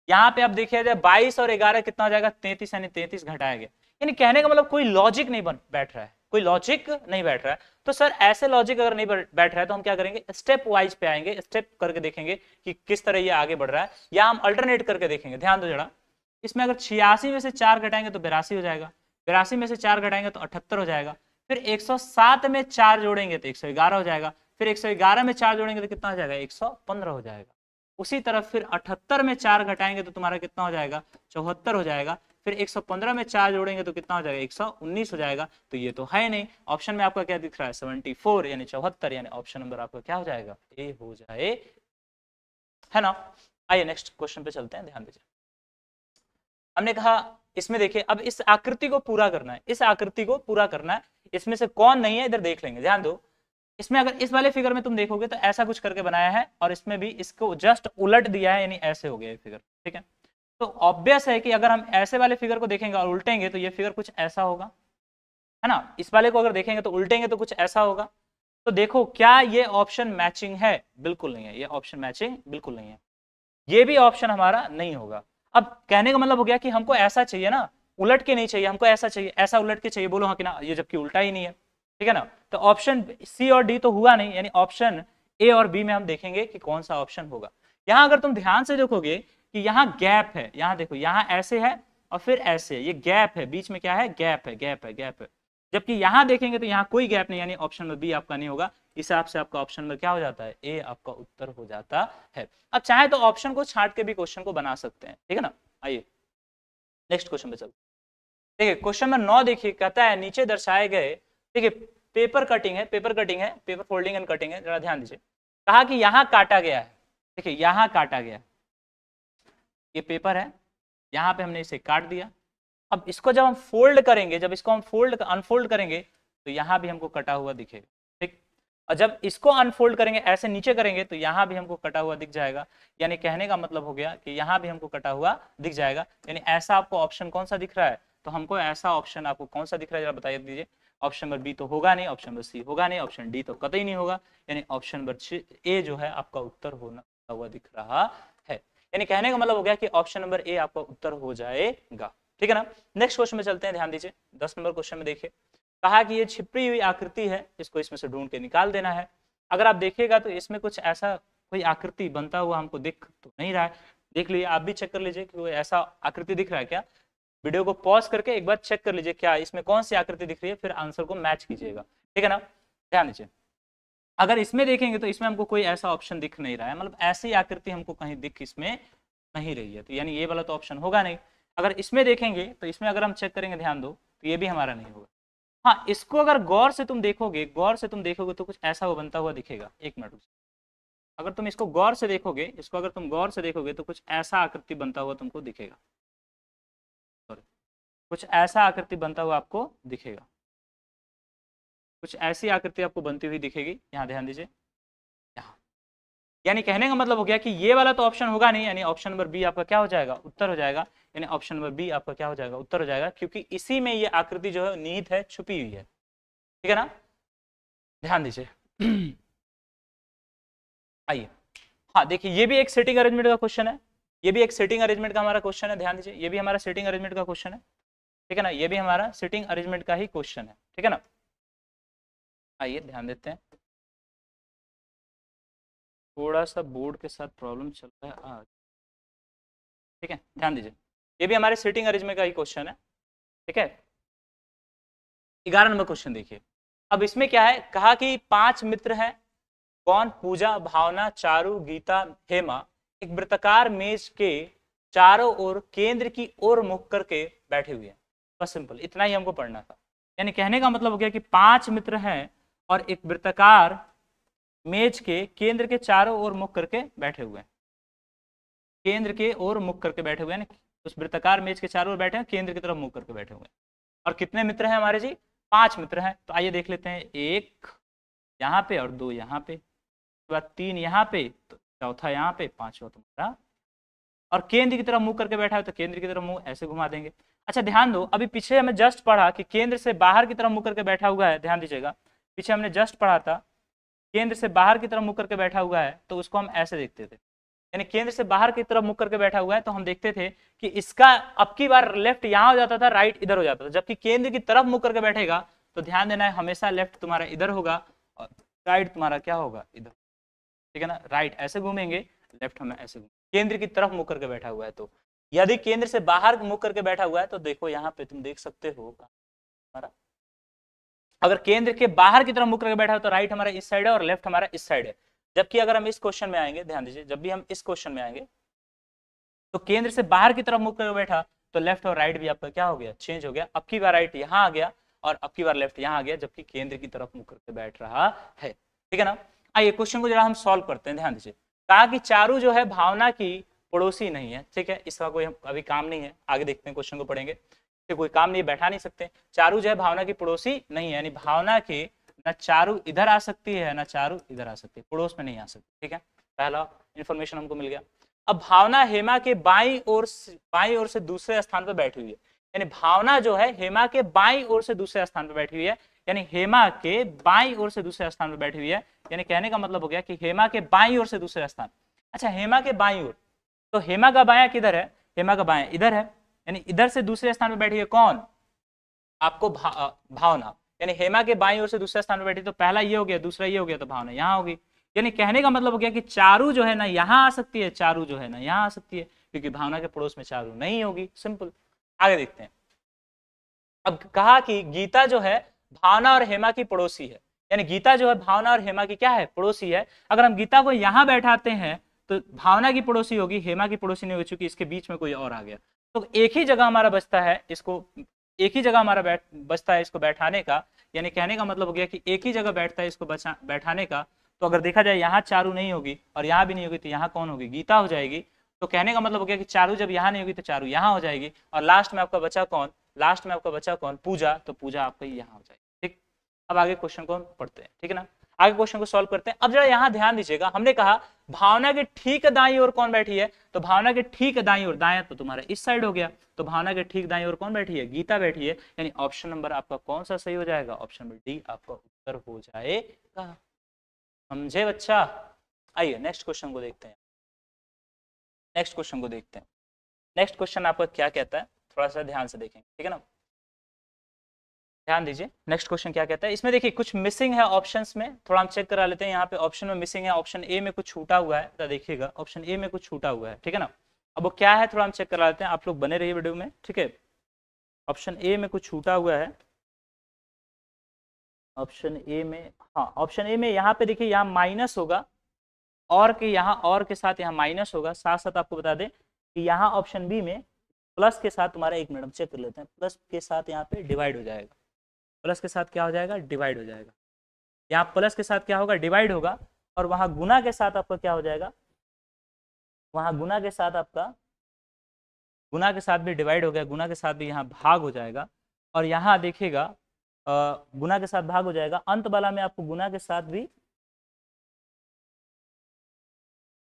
यहाँ पे अब देखिए जाए 22 और 11 कितना हो जाएगा 33, यानी 33 घटाया गया। यानी कहने का मतलब कोई लॉजिक नहीं बैठ रहा है, कोई लॉजिक नहीं बैठ रहा है। तो सर ऐसे लॉजिक अगर नहीं बैठ रहा है तो हम क्या करेंगे, स्टेप वाइज पे आएंगे, स्टेप करके देखेंगे कि किस तरह ये आगे बढ़ रहा है, या हम अल्टरनेट करके देखेंगे। ध्यान दो जरा, इसमें अगर 86 में से 4 घटाएंगे तो 82 हो जाएगा, 82 में से 4 घटाएंगे तो 78 हो जाएगा, फिर 107 में 4 जोड़ेंगे तो 111 हो जाएगा, फिर 111 में 4 जोड़ेंगे तो कितना हो जाएगा 115 हो जाएगा। उसी तरह फिर 78 में 4 घटाएंगे तो तुम्हारा कितना हो जाएगा 74 हो जाएगा, फिर 115 में 4 जोड़ेंगे तो कितना हो जाएगा 119 हो जाएगा। तो ये तो है नहीं, ऑप्शन में आपका क्या दिख रहा है 74, यानी 74, यानी ऑप्शन नंबर आपका क्या हो जाएगा, ए हो जाए, है ना। आइए नेक्स्ट क्वेश्चन पे चलते हैं, ध्यान दीजिए, हमने कहा इसमें देखिए अब इस आकृति को पूरा करना है, इस आकृति को पूरा करना है, इसमें से कौन नहीं है इधर देख लेंगे। ध्यान दो, इसमें अगर इस वाले फिगर में तुम देखोगे तो ऐसा कुछ करके बनाया है, और इसमें भी इसको जस्ट उलट दिया है, यानी ऐसे हो गया ये फिगर, ठीक है। तो ऑब्वियस है कि अगर हम ऐसे वाले फिगर को देखेंगे और उल्टेंगे तो ये फिगर कुछ ऐसा होगा, है ना। इस वाले को अगर देखेंगे तो उल्टेंगे तो कुछ ऐसा होगा। तो देखो क्या ये ऑप्शन मैचिंग है, बिल्कुल नहीं है, ये ऑप्शन मैचिंग बिल्कुल नहीं है, ये भी ऑप्शन हमारा नहीं होगा। अब कहने का मतलब हो गया कि हमको ऐसा चाहिए ना, उलट के नहीं चाहिए, हमको ऐसा चाहिए, ऐसा उलट के चाहिए, बोलो हाँ कि ना, ये जबकि उल्टा ही नहीं है, ठीक है ना। तो ऑप्शन सी और डी तो हुआ नहीं, यानी ऑप्शन ए और बी में हम देखेंगे कि कौन सा ऑप्शन होगा। यहां अगर तुम ध्यान से देखोगे कि यहाँ गैप है, यहाँ देखो, यहाँ ऐसे है और फिर ऐसे है, ये गैप है, बीच में क्या है, गैप है, गैप है, गैप है। जबकि यहाँ देखेंगे तो यहाँ कोई गैप नहीं, यानी ऑप्शन नंबर बी आपका नहीं होगा। इस हिसाब से आपका ऑप्शन नंबर क्या हो जाता है, ए आपका उत्तर हो जाता है। अब चाहे तो ऑप्शन को छांट के भी क्वेश्चन को बना सकते हैं, ठीक है ना। आइए नेक्स्ट क्वेश्चन पे चलते, देखिए क्वेश्चन नंबर 9 देखिए, कहता है नीचे दर्शाए गए, देखिए पेपर कटिंग है, पेपर कटिंग है, पेपर फोल्डिंग एंड कटिंग है, जरा ध्यान दीजिए, कहा कि यहाँ काटा गया है, देखिए यहाँ काटा गया, ये पेपर है, यहाँ पे हमने इसे काट दिया। अब इसको जब हम फोल्ड करेंगे, जब इसको हम अनफोल्ड करेंगे तो यहाँ भी हमको कटा हुआ दिखेगा, ठीक। और जब इसको अनफोल्ड करेंगे, ऐसे नीचे करेंगे तो यहाँ भी हमको कटा हुआ दिख जाएगा, यानी कहने का मतलब हो गया कि यहाँ भी हमको कटा हुआ दिख जाएगा। यानी ऐसा आपको ऑप्शन कौन सा दिख रहा है, तो हमको ऐसा ऑप्शन आपको कौन सा दिख रहा है, जरा बताइए दीजिए। ऑप्शन नंबर बी तो होगा नहीं, ऑप्शन नंबर सी होगा नहीं, ऑप्शन डी तो कतई नहीं होगा, यानी ऑप्शन नंबर ए जो है आपका उत्तर होना हुआ दिख रहा है। यानी कहने का मतलब हो गया कि ऑप्शन नंबर ए आपका उत्तर हो जाएगा, ठीक है ना। नेक्स्ट क्वेश्चन में चलते हैं, ध्यान दीजिए, 10 नंबर क्वेश्चन में देखिए, कहा कि ये छिपी हुई आकृति है, इसको इसमें से ढूंढ के निकाल देना है। अगर आप देखिएगा तो इसमें कुछ ऐसा कोई आकृति बनता हुआ हमको दिख तो नहीं रहा है, देख लीजिए, आप भी चेक कर लीजिए कि कोई ऐसा आकृति दिख रहा है क्या। वीडियो को पॉज करके एक बार चेक कर लीजिए क्या इसमें कौन सी आकृति दिख रही है, फिर आंसर को मैच कीजिएगा, ठीक है ना। ध्यान दीजिए, अगर इसमें देखेंगे तो इसमें हमको कोई ऐसा ऑप्शन दिख नहीं रहा है, मतलब ऐसी आकृति हमको कहीं दिख इसमें नहीं रही है, तो यानी ये वाला तो ऑप्शन होगा नहीं। अगर इसमें देखेंगे तो इसमें अगर हम चेक करेंगे, ध्यान दो, तो ये भी हमारा नहीं होगा। हाँ, इसको अगर गौर से तुम देखोगे, गौर से तुम देखोगे तो कुछ ऐसा वो बनता हुआ दिखेगा। एक मिनट, अगर तुम इसको गौर से देखोगे, इसको अगर तुम गौर से देखोगे तो कुछ ऐसा आकृति बनता हुआ तुमको दिखेगा, कुछ ऐसा आकृति बनता हुआ आपको दिखेगा, कुछ ऐसी आकृति आपको बनती हुई दिखेगी। यहाँ ध्यान दीजिए, यहाँ, यानी कहने का मतलब हो गया कि ये वाला तो ऑप्शन होगा नहीं, यानी ऑप्शन नंबर बी आपका क्या हो जाएगा, उत्तर हो जाएगा। यानी ऑप्शन नंबर बी आपका क्या हो जाएगा, उत्तर हो जाएगा, क्योंकि इसी में ये आकृति जो है निहित है, छुपी हुई है। ठीक है ना, ध्यान दीजिए। आइए, हाँ देखिए, ये भी एक सेटिंग अरेंजमेंट का क्वेश्चन है, ये भी एक सेटिंग अरेंजमेंट का हमारा क्वेश्चन है। ध्यान दीजिए, ये भी हमारा सेटिंग अरेंजमेंट का क्वेश्चन है। ठीक है ना, ये भी हमारा सेटिंग अरेंजमेंट का ही क्वेश्चन है। ठीक है ना, आइए ध्यान देते हैं। थोड़ा सा बोर्ड के साथ प्रॉब्लम चल रहा है आज। ठीक है, ध्यान दीजिए, ये भी हमारे सेटिंग अरेंजमेंट का ही क्वेश्चन है। ठीक है, 11 नंबर क्वेश्चन देखिए। अब इसमें क्या है, कहा कि 5 मित्र हैं, कौन, पूजा, भावना, चारू, गीता, हेमा, एक वृत्ताकार मेज के चारों ओर केंद्र की ओर मुख करके बैठे हुए हैं। बस सिंपल इतना ही हमको पढ़ना था। यानी कहने का मतलब हो गया कि 5 मित्र हैं और एक वृत्ताकार मेज के केंद्र के चारों ओर मुख करके बैठे हुए हैं, केंद्र के ओर मुख करके बैठे हुए हैं, उस वृत्ताकार मेज के चारों ओर बैठे हैं, केंद्र की तरफ मुख करके बैठे हुए हैं। और कितने मित्र हैं हमारे जी, 5 मित्र हैं। तो आइए देख लेते हैं, 1 यहाँ पे और 2 यहाँ पे, 3 यहाँ पे, तो चौथा यहाँ पे, 5वां तुम्हारा, और केंद्र की तरफ मुंह करके बैठा है तो केंद्र की तरफ मुंह ऐसे घुमा देंगे। अच्छा ध्यान दो, अभी पीछे हमें जस्ट पढ़ा कि केंद्र से बाहर की तरफ मुंह करके बैठा हुआ है। ध्यान दीजिएगा, पीछे हमने जस्ट पढ़ा था केंद्र से बाहर की तरफ मुंह करके बैठा हुआ है, तो उसको हम ऐसे देखते थे, यानी केंद्र से बाहर की तरफ मुंह करके बैठा हुआ है, तो हम देखते थे कि इसका अब की बार लेफ्ट यहाँ हो जाता था, राइट इधर हो जाता था। जबकि केंद्र की तरफ मुंह करके बैठेगा तो ध्यान देना है, हमेशा लेफ्ट तुम्हारा इधर होगा और राइट तुम्हारा क्या होगा, इधर। ठीक है ना, राइट ऐसे घूमेंगे, लेफ्ट हमें ऐसे घूमेंगे। केंद्र की तरफ मुंह करके बैठा हुआ है, तो यदि केंद्र से बाहर मुंह करके बैठा हुआ है तो देखो यहाँ पे तुम देख सकते हो हमारा, अगर केंद्र के बाहर की तरफ मुंह करके बैठा हो तो राइट हमारा इस साइड है और लेफ्ट हमारा इस साइड है। जबकि अगर हम इस क्वेश्चन में आएंगे, ध्यान दीजिए, जब भी हम इस क्वेश्चन में आएंगे तो केंद्र से बाहर की तरफ मुंह करके बैठा तो लेफ्ट और राइट भी आपका क्या हो गया, चेंज हो गया। अब की बार राइट यहाँ आ गया और अब की बार लेफ्ट यहाँ आ गया, जबकि केंद्र की तरफ मुंह करके बैठ रहा है। ठीक है ना, आइए क्वेश्चन को जरा हम सॉल्व करते हैं। ध्यान दीजिए, कहा कि चारू जो है भावना की पड़ोसी नहीं है। ठीक है, इसका कोई अभी काम नहीं है, आगे देखते हैं क्वेश्चन को पढ़ेंगे। कोई काम नहीं, बैठा नहीं सकते। चारू जो है भावना की पड़ोसी नहीं है, यानी भावना के न चारू इधर आ सकती है न चारू इधर आ सकती है, पड़ोस में नहीं आ सकती। ठीक है, पहला इंफॉर्मेशन हमको मिल गया। अब भावना हेमा के बाईं ओर से दूसरे स्थान पर बैठी हुई है, यानी भावना जो है हेमा के बाईं ओर से दूसरे स्थान पर बैठी हुई है, यानी हेमा के बाईं ओर से दूसरे स्थान पर बैठी हुई है। यानी कहने का मतलब हो गया कि हेमा के बाईं ओर से दूसरे स्थान। अच्छा, हेमा के बाईं ओर, तो हेमा का बायां किधर है, हेमा का बायां इधर है, यानी इधर से दूसरे स्थान पर बैठी है कौन, आपको भावना। यानी हेमा के बाईं ओर से दूसरे स्थान पर बैठी, तो पहला ये हो गया, दूसरा ये हो गया, तो भावना यहाँ होगी। यानी कहने का मतलब हो गया कि चारू जो है ना यहाँ आ सकती है, चारू जो है ना यहाँ आ सकती है, क्योंकि भावना के पड़ोस में चारू नहीं होगी। सिंपल, आगे देखते हैं। अब कहा कि गीता जो है भावना और हेमा की पड़ोसी है, यानी गीता जो है भावना और हेमा की क्या है, पड़ोसी है। अगर हम गीता को यहाँ बैठाते हैं तो भावना की पड़ोसी होगी, हेमा की पड़ोसी नहीं होगी, चूंकि इसके बीच में कोई और आ गया। तो एक ही जगह हमारा बचता है, इसको एक ही जगह हमारा बचता है इसको बैठाने का। यानी कहने का मतलब हो गया कि एक ही जगह बैठता है इसको बैठाने का। तो अगर देखा जाए यहाँ चारू नहीं होगी और यहाँ भी नहीं होगी, तो यहाँ कौन होगी, गीता हो जाएगी। तो कहने का मतलब हो गया कि चारू जब यहाँ नहीं होगी तो चारू यहाँ हो जाएगी, और लास्ट में आपका बचा कौन, लास्ट में आपका बचा कौन, पूजा, तो पूजा आपका यहाँ हो जाएगी। ठीक, अब आगे क्वेश्चन को पढ़ते हैं। ठीक है ना, आगे क्वेश्चन को सॉल्व करते हैं। अब जरा यहाँ ध्यान दीजिएगा, हमने कहा भावना के ठीक दाईं ओर कौन बैठी है, तो भावना के ठीक दाईं ओर, दायां तो तुम्हारा इस साइड हो गया, तो भावना के ठीक दाईं ओर कौन बैठी है, गीता बैठी है। यानी ऑप्शन नंबर आपका कौन सा सही हो जाएगा, ऑप्शन नंबर डी आपका उत्तर हो जाएगा। समझे बच्चा? आइए नेक्स्ट क्वेश्चन को देखते हैं। नेक्स्ट क्वेश्चन को देखते हैं। नेक्स्ट क्वेश्चन आपका क्या कहता है, थोड़ा सा ध्यान से देखेंगे। ठीक है ना, ध्यान दीजिए, नेक्स्ट क्वेश्चन क्या कहता है। इसमें देखिए कुछ मिसिंग है ऑप्शंस में, थोड़ा हम चेक करा लेते हैं। यहाँ पे ऑप्शन में मिसिंग है, ऑप्शन ए में कुछ छूटा हुआ है, तो देखिएगा ऑप्शन ए में कुछ छूटा हुआ है। ठीक है ना, अब वो क्या है थोड़ा हम चेक करा लेते हैं, आप लोग बने रहिए वीडियो में। ठीक है, ऑप्शन ए में कुछ छूटा हुआ है, ऑप्शन ए में, हाँ ऑप्शन ए में यहाँ पे देखिए, यहाँ माइनस होगा और के यहाँ और के साथ यहाँ माइनस होगा। साथ साथ आपको बता दें कि यहाँ ऑप्शन बी में प्लस के साथ तुम्हारा, एक मिनट चेक कर लेते हैं, प्लस के साथ यहाँ पे डिवाइड हो जाएगा, प्लस के साथ क्या हो जाएगा, डिवाइड हो जाएगा। यहाँ प्लस के साथ क्या होगा, डिवाइड होगा, और वहां गुना के साथ आपका क्या हो जाएगा, वहां गुना के साथ आपका, गुना के साथ भी डिवाइड हो गया, गुना के साथ भी यहाँ भाग हो जाएगा, और यहाँ देखिएगा गुना के साथ भाग हो जाएगा, अंत वाला में आपको गुना के साथ भी,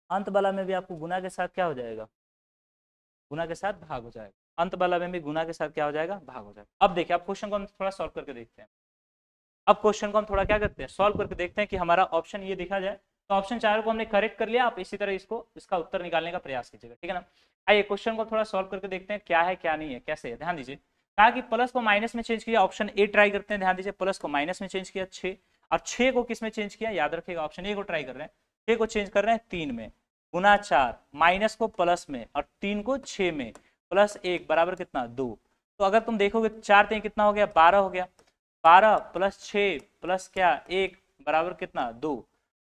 अंत वाला में भी आपको गुना के साथ क्या हो जाएगा, गुना के साथ भाग हो जाएगा, अंत वाला में भी गुना के साथ क्या हो जाएगा, भाग हो जाएगा। अब देखिए, अब क्वेश्चन को हम थोड़ा सॉल्व करके देखते हैं। अब क्वेश्चन को हम थोड़ा क्या करते हैं, सॉल्व करके देखते हैं कि हमारा ऑप्शन ये देखा जाए तो ऑप्शन 4 को हमने करेक्ट कर लिया। आप इसी तरह इसको, इसका उत्तर निकालने का प्रयास कीजिएगा, ठीक है ना। आइए क्वेश्चन को थोड़ा सॉल्व करके देखते हैं क्या है क्या नहीं है, कैसे है। ध्यान दीजिए, कहा कि प्लस को माइनस में चेंज किया, ऑप्शन ए ट्राई करते हैं। ध्यान दीजिए, प्लस को माइनस में चेंज किया 6, और 6 को किस में चेंज किया, याद रखिएगा ऑप्शन ए को ट्राई कर रहे हैं, 6 को चेंज कर रहे हैं 3 में, गुना 4, माइनस को प्लस में और 3 को 6 में, प्लस 1 बराबर कितना 2। तो अगर तुम देखोगे 4 3 कितना हो गया, 12 हो गया, 12 प्लस 6 प्लस क्या 1 बराबर कितना 2।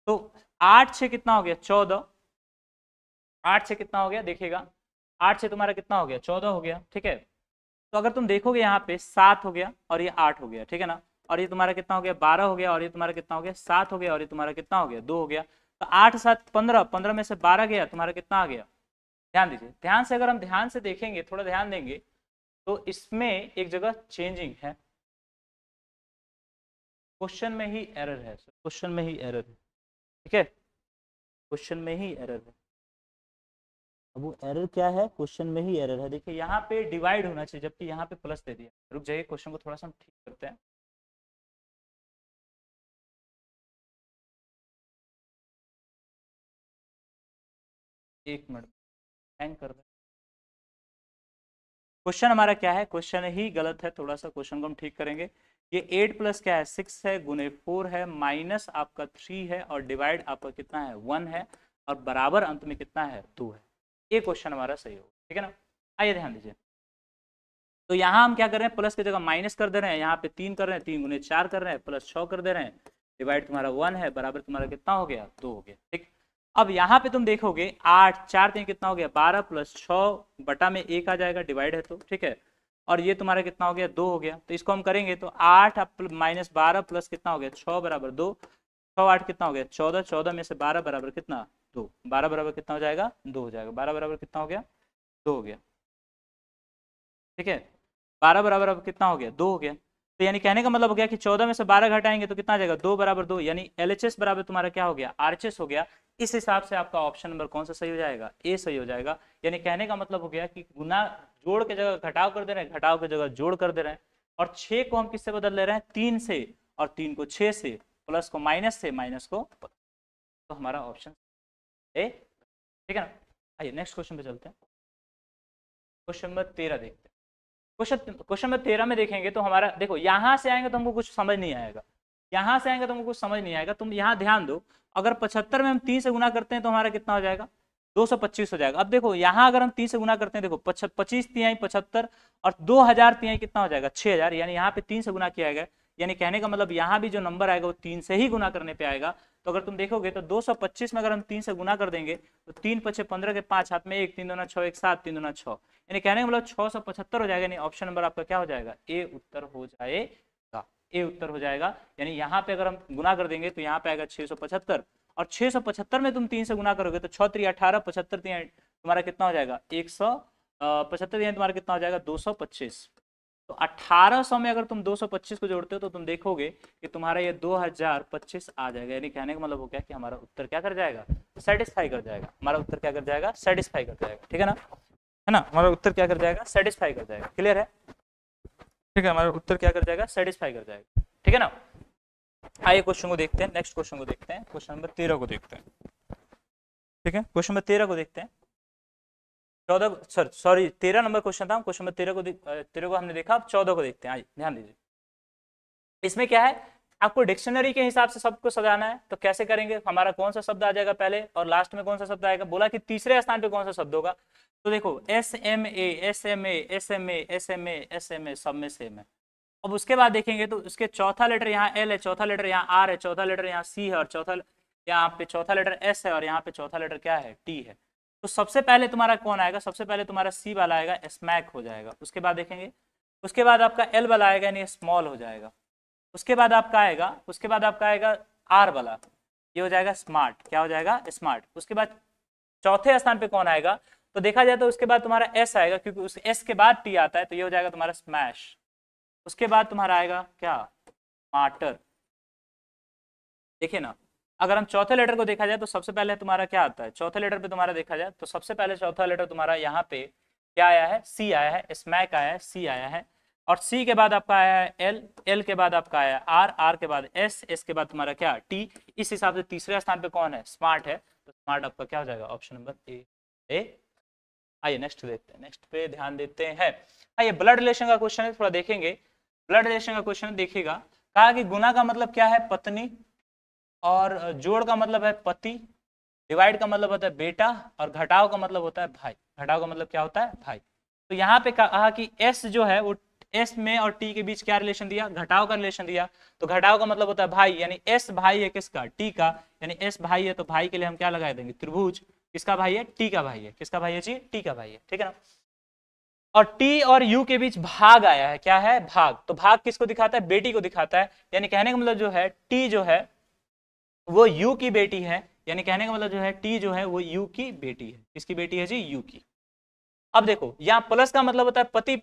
तो 8 6 कितना हो गया 14, 8 6 कितना हो गया देखिएगा, 8 से तुम्हारा कितना हो गया 14 हो गया, ठीक है। तो अगर तुम देखोगे यहाँ पे 7 हो गया और ये 8 हो गया, ठीक है ना, और ये तुम्हारा कितना हो गया 12 हो गया, और ये तुम्हारा कितना हो गया 7 हो गया, और ये तुम्हारा कितना हो गया 2 हो गया। तो 8 7 15, 15 में से 12 गया, तुम्हारा कितना आ गया। ध्यान दीजिए, ध्यान से अगर हम ध्यान से देखेंगे, थोड़ा ध्यान देंगे, तो इसमें एक जगह चेंजिंग है, क्वेश्चन में ही एरर है, क्वेश्चन में ही एरर है, ठीक है, क्वेश्चन में ही एरर है। अब वो एरर क्या है, क्वेश्चन में ही एरर है। देखिए यहाँ पे डिवाइड होना चाहिए, जबकि यहाँ पे प्लस दे दिया। रुक जाइए, क्वेश्चन को थोड़ा सा हम ठीक करते हैं। एक मिनट, हैंग कर दे। क्वेश्चन हमारा क्या है, क्वेश्चन ही गलत है, थोड़ा सा क्वेश्चन को हम ठीक करेंगे। ये 8 प्लस क्या है 6 है, गुने 4 है, माइनस आपका 3 है, और डिवाइड आपका कितना है 1 है, और बराबर अंत में कितना है 2 है। ये क्वेश्चन हमारा सही होगा, ठीक है ना। आइए ध्यान दीजिए, तो यहाँ हम क्या कर रहे हैं, प्लस की जगह माइनस कर दे रहे हैं, यहाँ पे 3 कर रहे हैं, 3 गुने 4 कर रहे हैं, प्लस 6 कर दे रहे हैं, डिवाइड तुम्हारा 1 है, बराबर तुम्हारा कितना हो गया 2 हो गया, ठीक। अब यहाँ पे तुम देखोगे 8 4 3 कितना हो गया 12 प्लस 6 बटा में 1 आ जाएगा, डिवाइड है तो, ठीक है। और ये तुम्हारा कितना हो गया 2 हो गया। तो इसको हम करेंगे तो 8 माइनस 12 प्लस कितना हो गया 6 बराबर 2, 6 8 कितना हो गया 14, 14 में से 12 बराबर कितना 2, 12 बराबर कितना हो जाएगा 2 हो जाएगा, 12 बराबर कितना हो गया 2 हो गया, ठीक है। 12 बराबर अब कितना हो गया 2 हो गया। तो यानी कहने का मतलब हो गया कि 14 में से 12 घटाएंगे तो कितना आ जाएगा 2 बराबर 2, यानी LHS बराबर तुम्हारा क्या हो गया RHS हो गया। इस हिसाब से आपका ऑप्शन नंबर कौन सा सही हो जाएगा, ए सही हो जाएगा। यानी कहने का मतलब हो गया कि गुना जोड़ के जगह घटाव कर दे रहे हैं, घटाव की जगह जोड़ कर दे रहे हैं, और 6 को हम किससे बदल ले रहे हैं 3 से, और 3 को 6 से, प्लस को माइनस से, माइनस को, तो हमारा ऑप्शन ए, ठीक है ना। आइए नेक्स्ट क्वेश्चन पे चलते हैं। क्वेश्चन नंबर 13 देखते हैं। क्वेश्चन नंबर 13 में देखेंगे तो हमारा देखो, यहां से आएंगे तो हमको कुछ समझ नहीं आएगा, यहां से आएंगे तो हमको कुछ समझ नहीं आएगा। तुम यहाँ ध्यान दो, अगर 75 में हम 3 से गुना करते हैं तो हमारा कितना हो जाएगा 225 हो जाएगा। अब देखो यहाँ अगर हम 3 से गुना करते हैं, देखो 25 तिहाई 75, और 2000 तिहाई कितना हो जाएगा 6000, यानी यहाँ पे 3 से गुना किया गया। यानी कहने का मतलब यहाँ भी जो नंबर आएगा वो 3 से ही गुना करने पे आएगा। तो अगर तुम देखोगे तो 225 में अगर हम 3 से गुना कर देंगे तो 3 5 15 के 5 हाथ में 1, 3 दूना 6, 1 7, 3 दूना 6, यानी कहने का मतलब 675 हो जाएगा। यानी ऑप्शन नंबर आपका क्या हो जाएगा ए उत्तर हो जाएगा, ए उत्तर हो जाएगा। यानी यहाँ पे अगर हम गुना कर देंगे तो यहाँ पे आएगा 675, और 675 में तुम 3 से गुना करोगे तो 6 3 18, 75 तुम्हारा कितना हो जाएगा 175, तुम्हारा कितना हो जाएगा 225। तो 1800 में अगर तुम 225 को जोड़ते हो तो तुम देखोगे कि तुम्हारा ये 2025 आ जाएगा। यानी कहने का मतलब हो गया कि हमारा उत्तर क्या कर जाएगा, सेटिस्फाई कर जाएगा। हमारा उत्तर क्या कर जाएगा, सेटिस्फाई कर जाएगा, ठीक है ना, हमारा उत्तर क्या कर जाएगा, सेटिस्फाई कर जाएगा। क्लियर है, ठीक है, हमारा उत्तर क्या कर जाएगा, सेटिस्फाई कर जाएगा, ठीक है ना। आइए क्वेश्चन को देखते हैं, नेक्स्ट क्वेश्चन को देखते हैं, क्वेश्चन नंबर 13 को देखते हैं, ठीक है। क्वेश्चन नंबर 13 को देखते हैं, 13 नंबर क्वेश्चन था, क्वेश्चन नंबर 13 को हमने देखा, अब 14 को देखते हैं। आइए ध्यान दीजिए, इसमें क्या है, आपको डिक्शनरी के हिसाब से सबको सजाना है। तो कैसे करेंगे, हमारा कौन सा शब्द आ जाएगा पहले और लास्ट में कौन सा शब्द आएगा, बोला कि तीसरे स्थान पे कौन सा शब्द होगा। तो देखो SMA SMA SMA SMA SMA सब में सेम है। अब उसके बाद देखेंगे तो उसके चौथा लेटर यहाँ L है, चौथा लेटर यहाँ R है, चौथा लेटर यहाँ C है, और चौथा यहाँ पे चौथा लेटर S है, और यहाँ पे चौथा लेटर क्या है T है। तो सबसे पहले तुम्हारा कौन आएगा, सबसे पहले तुम्हारा C वाला आएगा, स्मैक हो जाएगा। उसके बाद देखेंगे, उसके बाद आपका L वाला आएगा, यानी स्मॉल हो जाएगा। उसके बाद आपका आएगा, उसके बाद आपका आएगा R वाला, ये हो जाएगा स्मार्ट, क्या हो जाएगा स्मार्ट। उसके बाद चौथे स्थान पे कौन आएगा, तो देखा जाए तो उसके बाद तुम्हारा एस आएगा, क्योंकि उस एस के बाद टी आता है, तो ये हो जाएगा तुम्हारा स्मैश। उसके बाद तुम्हारा आएगा क्या, स्मार्टर। देखिए ना, अगर हम चौथे लेटर को देखा जाए तो सबसे पहले तुम्हारा क्या आता है, चौथे लेटर पे तुम्हारा देखा जाए तो सबसे पहले चौथा लेटर तुम्हारा यहाँ पे क्या आया है, सी आया है, स्मैक आया है, सी आया है। और सी के बाद आपका आया है एल, एल के बाद आपका आया है आर, आर के बाद एस, एस के बाद तुम्हारा क्या टी। इस हिसाब से तीसरे स्थान पे कौन है, स्मार्ट है। तो स्मार्ट आपका क्या हो जाएगा, ऑप्शन नंबर ए। आइए नेक्स्ट देखते हैं, नेक्स्ट पे ध्यान देते हैं। आइए ब्लड रिलेशन का क्वेश्चन है, थोड़ा देखेंगे। ब्लड रिलेशन का क्वेश्चन देखिएगा, कहा कि गुना का मतलब क्या है, पत्नी, और जोड़ का मतलब है पति, डिवाइड का मतलब होता है बेटा, और घटाव का मतलब होता है भाई। घटाव का मतलब क्या होता है, भाई। तो यहाँ पे कहा कि एस जो है वो एस में और टी के बीच क्या रिलेशन दिया, घटाव का रिलेशन दिया। तो घटाव का मतलब होता है भाई, यानी एस भाई है किसका, टी का, यानी एस भाई है तो भाई के लिए हम क्या लगा देंगे, त्रिभुज। किसका भाई है, टी का भाई है। किसका भाई है जी, टी का भाई है, ठीक है ना। और टी और यू के बीच भाग आया है, क्या है, भाग। तो भाग किसको दिखाता है, बेटी को दिखाता है। यानी कहने का मतलब जो है टी जो है वो यू की बेटी है, यानी कहने का मतलब जो है टी जो है वो यू की बेटी है। किसकी बेटी है जी, यू की। अब देखो यहाँ प्लस का मतलब होता है पति,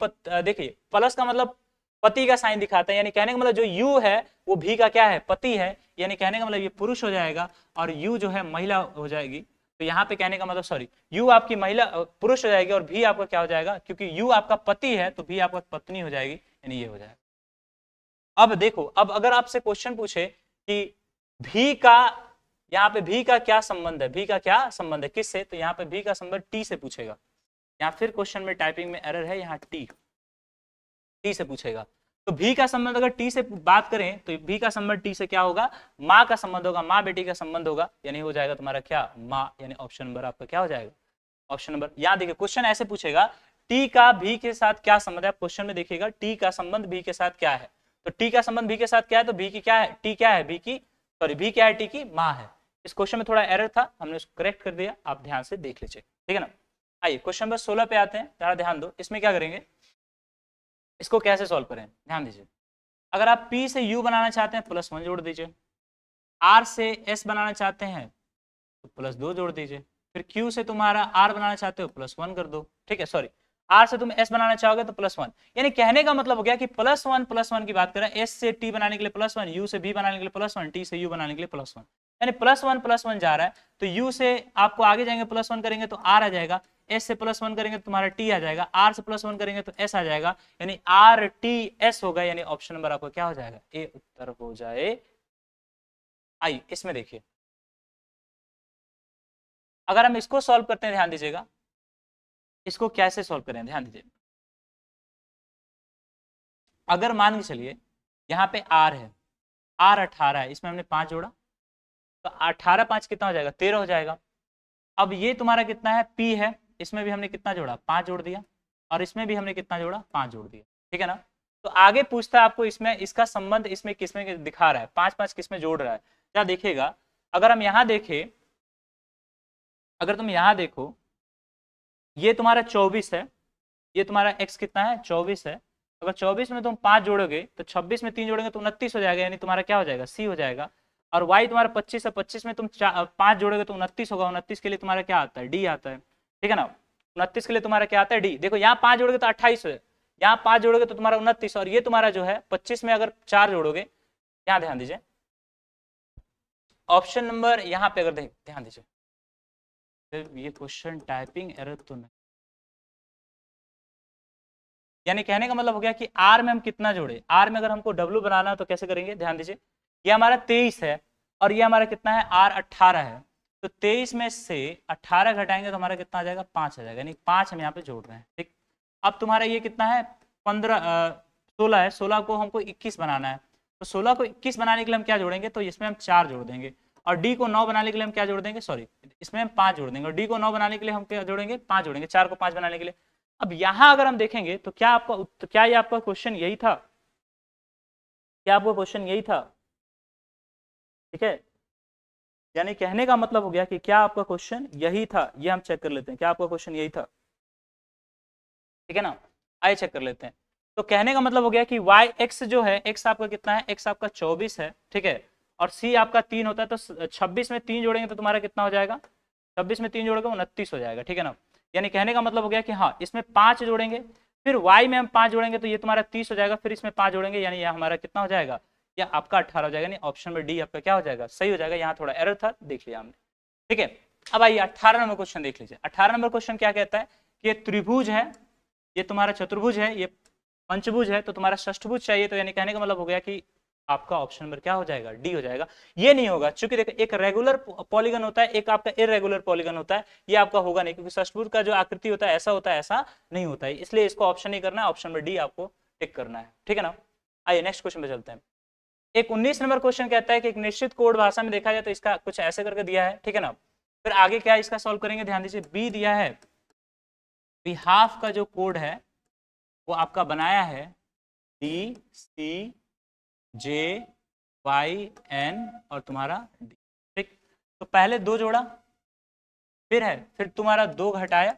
देखिए प्लस का मतलब पति का साइन दिखाता है, यानी कहने का मतलब जो यू है वो भी का क्या है, पति है। यानी कहने का मतलब ये पुरुष हो जाएगा और यू जो है महिला हो जाएगी। तो यहाँ पे कहने का मतलब सॉरी, यू आपकी महिला पुरुष हो जाएगी और भी आपका क्या हो जाएगा, क्योंकि यू आपका पति है तो भी आपका पत्नी हो जाएगी, यानी ये हो जाएगा। अब देखो, अब अगर आपसे क्वेश्चन पूछे कि भी का, यहाँ पे भी का क्या संबंध है, भी का क्या संबंध है किससे, तो यहाँ पे भी का संबंध टी से पूछेगा। यहाँ फिर क्वेश्चन में टाइपिंग में एरर है, यहाँ टी से पूछेगा। तो भी का संबंध अगर टी से बात करें तो भी का संबंध टी से क्या होगा, माँ का संबंध होगा, माँ बेटी का संबंध होगा, यानी हो जाएगा तुम्हारा क्या, माँ। यानी ऑप्शन नंबर आपका क्या हो जाएगा, ऑप्शन नंबर। यहाँ देखिए क्वेश्चन ऐसे पूछेगा टी का भी के साथ क्या संबंध है, आप क्वेश्चन में देखिएगा टी का संबंध भी के साथ क्या है। तो टी का संबंध भी के साथ क्या है, तो भी की क्या है, टी क्या है, भी की सॉरी भी क्या है, टी की माँ है। इस क्वेश्चन में थोड़ा एरर था, हमने उसको करेक्ट कर दिया, आप ध्यान से देख लीजिए, ठीक है ना। आइए क्वेश्चन नंबर 16 पे आते हैं, जरा ध्यान दो। इसमें क्या करेंगे, इसको कैसे सॉल्व करें, ध्यान दीजिए। अगर आप P से U बनाना चाहते हैं +1 जोड़ दीजिए, R से S बनाना चाहते हैं तो +2 जोड़ दीजिए, फिर Q से तुम्हारा R बनाना चाहते हो +1 कर दो, ठीक है। सॉरी, R से तुम S बनाना चाहोगे तो +1। यानी कहने का मतलब हो गया कि +1 की बात करें, S से T बनाने के लिए +1, U से B बनाने के लिए +1, T से U बनाने के लिए +1, यानी +1 जा रहा है। तो U से आपको आगे जाएंगे +1 करेंगे तो R आ जाएगा, S से +1 करेंगे तो तुम्हारा T आ जाएगा, R से +1 करेंगे तो S आ जाएगा, यानी RTS होगा। यानी ऑप्शन नंबर आपका क्या हो जाएगा, ए उत्तर हो जाए। आइए इसमें देखिए, अगर हम इसको सॉल्व करते हैं, ध्यान दीजिएगा इसको कैसे सॉल्व करें, ध्यान दीजिए। अगर मान के चलिए यहाँ पे R है, R 18 है, इसमें हमने 5 जोड़ा तो 18 5 कितना हो जाएगा, 13 हो जाएगा। अब ये तुम्हारा कितना है, P है, इसमें भी हमने कितना जोड़ा, 5 जोड़ दिया, और इसमें भी हमने कितना जोड़ा, 5 जोड़ दिया, ठीक है ना। तो आगे पूछता है आपको इसमें इसका संबंध इसमें किसमें दिखा रहा है, 5 5 किसमें जोड़ रहा है। क्या देखिएगा, अगर हम यहाँ देखें, अगर तुम यहाँ देखो, ये तुम्हारा 24 है, ये तुम्हारा x कितना है, 24 है। अगर 24 में तुम 5 जोड़ोगे तो 26 में 3 जोड़ेंगे तो 29 हो जाएगा, यानी तुम्हारा क्या हो जाएगा, C हो जाएगा। और y तुम्हारा 25 है, 25 में तुम 5 जोड़ोगे तो 29 होगा, 29 के लिए तुम्हारा क्या आता है, D आता है, ठीक है ना। 29 के लिए तुम्हारा क्या आता है, D। देखो यहाँ 5 जोड़ोगे तो 28 है, यहाँ 5 जोड़ोगे तो तुम्हारा 29, और ये तुम्हारा जो है 25 में अगर 4 जोड़ोगे, यहाँ ध्यान दीजिए ऑप्शन नंबर, यहाँ पे अगर ध्यान दीजिए, ये क्वेश्चन टाइपिंग एरर तो नहीं, यानी कहने का मतलब हो गया कि R में हम कितना जोड़े, R में अगर हमको W बनाना है तो कैसे करेंगे, ध्यान दीजिए। ये हमारा 23 है और ये हमारा कितना है, R 18 है। तो 23 में से 18 घटाएंगे तो हमारा कितना आ जाएगा, 5 आ जाएगा, यानी 5 हम यहाँ पे जोड़ रहे हैं, ठीक। अब तुम्हारा ये कितना है, 16 है, 16 को हमको 21 बनाना है। तो 16 को 21 बनाने के लिए हम क्या जोड़ेंगे, तो इसमें हम 4 जोड़ देंगे, और D को 9 बनाने के लिए हम क्या जोड़ देंगे, सॉरी इसमें हम 5 जोड़ देंगे, और D को 9 बनाने के लिए हम क्या जोड़ेंगे, 5 जोड़ेंगे, 4 को 5 बनाने के लिए। अब यहां अगर हम देखेंगे तो क्या आपका, क्या ये आपका क्वेश्चन यही था, क्या आपका क्वेश्चन यही था, ठीक है। यानी कहने का मतलब हो गया कि क्या आपका क्वेश्चन यही था, ये हम चेक कर लेते हैं, क्या आपका क्वेश्चन यही था, ठीक है ना। आइए चेक कर लेते हैं। तो कहने का मतलब हो गया कि y x जो है, x आपका कितना है, x आपका 24 है, ठीक है। और सी आपका 3 होता है, तो 26 में 3 जोड़ेंगे तो तुम्हारा कितना हो जाएगा, 26 में 3 जोड़ोगे 29 हो जाएगा, ठीक है ना। यानी कहने का मतलब हो गया कि हाँ इसमें 5 जोड़ेंगे, फिर y में हम 5 जोड़ेंगे तो ये तुम्हारा 30 हो जाएगा, फिर इसमें 5 जोड़ेंगे यानी यह हमारा कितना हो जाएगा, या आपका 18 हो जाएगा, यानी ऑप्शन में डी आपका क्या हो जाएगा, सही हो जाएगा। यहाँ थोड़ा एरर था, देख लिया हमने, ठीक है। अब आइए 18 नंबर क्वेश्चन देख लीजिए। 18 नंबर क्वेश्चन क्या कहता है कि ये त्रिभुज है, ये तुम्हारा चतुर्भुज है, ये पंचभुज है, तो तुम्हारा षष्ठभुज चाहिए, तो यानी कहने का मतलब हो गया कि आपका ऑप्शन नंबर क्या हो जाएगा, डी हो जाएगा। ये नहीं होगा, क्योंकि देखो एक रेगुलर पॉलीगन होता है, एक आपका इरेगुलर पॉलीगन होता है, ये आपका होगा नहीं, क्योंकि षष्ठभुज का जो आकृति होता है ऐसा होता है, ऐसा नहीं होता है, इसलिए इसको ऑप्शन नहीं करना है, ऑप्शन नंबर डी आपको टिक करना है, ठीक है ना। आइए नेक्स्ट क्वेश्चन पे चलते हैं। एक 19 नंबर क्वेश्चन कहता है कि एक निश्चित कोड भाषा में देखा जाए तो इसका कुछ ऐसे करके दिया है, ठीक है ना। फिर आगे क्या इसका सॉल्व करेंगे, ध्यान दीजिए, बी दिया है, बिहाफ का जो कोड है वो आपका बनाया है डी सी जे वाई एन और तुम्हारा डी, ठीक। तो पहले 2 जोड़ा, फिर है, फिर तुम्हारा 2 घटाया,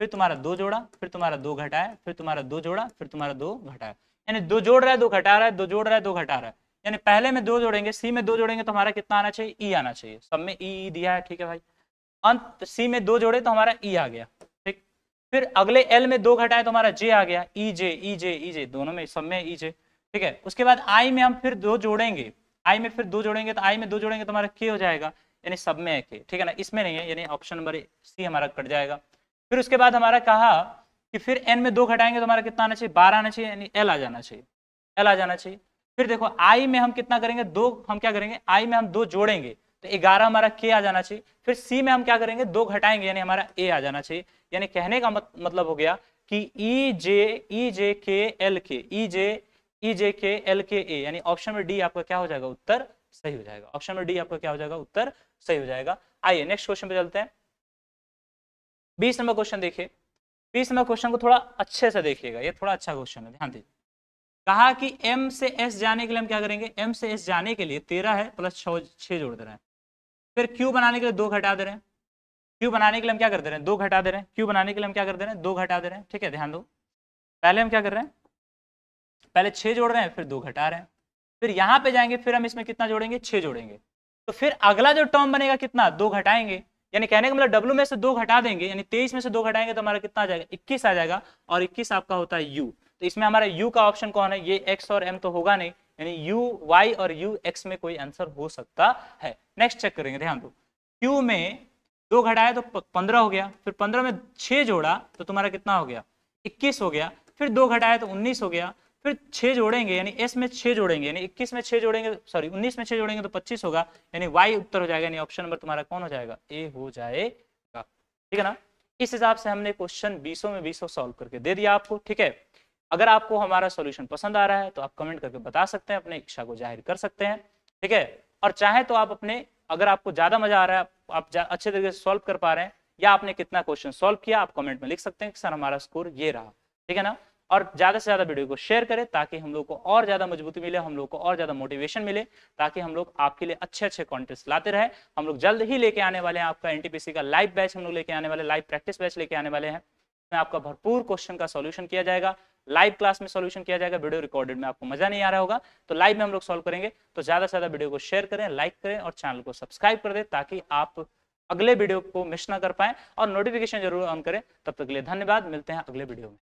फिर तुम्हारा 2 जोड़ा, फिर तुम्हारा 2 घटाया, फिर तुम्हारा 2 जोड़ा, फिर तुम्हारा 2 घटाया, यानी 2 जोड़ रहा है 2 घटा रहा है, 2 जोड़ रहा है 2 घटा रहा है, यानी पहले में 2 जोड़ेंगे, सी में 2 जोड़ेंगे तो हमारा कितना आना चाहिए, ई आना चाहिए, सब में ई दिया है, ठीक है भाई। अंत सी में 2 जोड़े तो हमारा ई आ गया, ठीक। फिर अगले एल में 2 घटाए तो हमारा जे आ गया, ई जे ई जे ई जे, दोनों में सब में ई जे, ठीक है। उसके बाद आई में हम फिर 2 जोड़ेंगे, आई में फिर 2 जोड़ेंगे तो आई में 2 जोड़ेंगे तो हमारा के हो जाएगा, यानी सब में के, ठीक है ना, इसमें नहीं है, यानी ऑप्शन नंबर सी हमारा कट जाएगा। फिर उसके बाद हमारा कहा कि फिर एन में 2 घटाएंगे तो हमारा कितना आना चाहिए, 12 आना चाहिए, यानी एल आ जाना चाहिए, एल आ जाना चाहिए। फिर देखो आई में हम कितना करेंगे, 2 हम क्या करेंगे, आई में हम 2 जोड़ेंगे तो 11 हमारा के आ जाना चाहिए। फिर सी में हम क्या करेंगे, 2 घटाएंगे यानी हमारा ए आ जाना चाहिए। यानी कहने का मतलब हो गया कि ई जे के एल के, ई जे के एल के ए, यानी ऑप्शन में डी आपका क्या हो जाएगा, उत्तर सही हो जाएगा। ऑप्शन में डी आपका क्या हो जाएगा, उत्तर सही हो जाएगा। आइए नेक्स्ट क्वेश्चन पे चलते हैं। 20 नंबर क्वेश्चन देखिए। 20 नंबर क्वेश्चन को थोड़ा अच्छे से देखिएगा, ये थोड़ा अच्छा क्वेश्चन है, ध्यान दीजिए। कहा कि m से s जाने के लिए हम क्या करेंगे, m से s जाने के लिए 13 है प्लस 6 जोड़ दे रहे हैं। फिर q बनाने के लिए 2 घटा दे रहे हैं, q बनाने के लिए हम क्या कर दे रहे हैं, 2 घटा दे रहे हैं, q बनाने के लिए हम क्या कर दे रहे हैं, 2 घटा दे रहे हैं, ठीक है। ध्यान दो, पहले हम क्या कर रहे हैं, पहले 6 जोड़ रहे हैं, फिर 2 घटा रहे हैं, फिर यहाँ पे जाएंगे, फिर हम इसमें कितना जोड़ेंगे, 6 जोड़ेंगे, तो फिर अगला जो टर्म बनेगा कितना, 2 घटाएंगे, यानी कहने का मतलब w में से 2 घटा देंगे, यानी 23 में से 2 घटाएंगे तो हमारा कितना आ जाएगा, 21 आ जाएगा, और 21 आपका होता है u। तो इसमें हमारा u का ऑप्शन कौन है, ये x और m तो होगा नहीं, यानी u y और u x में कोई आंसर हो सकता है। नेक्स्ट चेक करेंगे, ध्यान दो, q में 2 घटाया तो 15 हो गया, फिर 15 में 6 जोड़ा तो तुम्हारा कितना हो गया, 21 हो गया, फिर 2 घटाया तो 19 हो गया, फिर 6 जोड़ेंगे यानी s में 6 जोड़ेंगे, यानी 21 में 6 जोड़ेंगे, सॉरी 19 में 6 जोड़ेंगे तो 25 होगा, यानी y उत्तर हो जाएगा, यानी ऑप्शन नंबर तुम्हारा कौन हो जाएगा, ए हो जाएगा, ठीक है ना। इस हिसाब से हमने क्वेश्चन 20 में 20 सॉल्व करके दे दिया आपको, ठीक है। अगर आपको हमारा सॉल्यूशन पसंद आ रहा है तो आप कमेंट करके बता सकते हैं, अपने इच्छा को जाहिर कर सकते हैं, ठीक है। और चाहे तो आप अपने, अगर आपको ज्यादा मजा आ रहा है, आप अच्छे तरीके से सॉल्व कर पा रहे हैं, या आपने कितना क्वेश्चन सॉल्व किया, आप कमेंट में लिख सकते हैं कि सर हमारा स्कोर ये रहा, ठीक है ना। और ज्यादा से ज्यादा वीडियो को शेयर करें ताकि हम लोग को और ज्यादा मजबूती मिले, हम लोग को और ज्यादा मोटिवेशन मिले, ताकि हम लोग आपके लिए अच्छे अच्छे कॉन्टेस्ट लाते रहे। हम लोग जल्द ही लेके आने वाले हैं आपका एनटीपीसी का लाइव बैच, हम लोग लेके आने वाले, लाइव प्रैक्टिस बैच लेके आने वाले हैं, इसमें आपका भरपूर क्वेश्चन का सॉल्यूशन किया जाएगा, लाइव क्लास में सॉल्यूशन किया जाएगा, वीडियो रिकॉर्डेड में आपको मजा नहीं आ रहा होगा, तो लाइव में हम लोग सॉल्व करेंगे। तो ज्यादा से ज्यादा वीडियो को शेयर करें, लाइक करें और चैनल को सब्सक्राइब कर दें, ताकि आप अगले वीडियो को मिस ना कर पाएं, और नोटिफिकेशन जरूर ऑन करें। तब तक के लिए धन्यवाद, मिलते हैं अगले वीडियो में।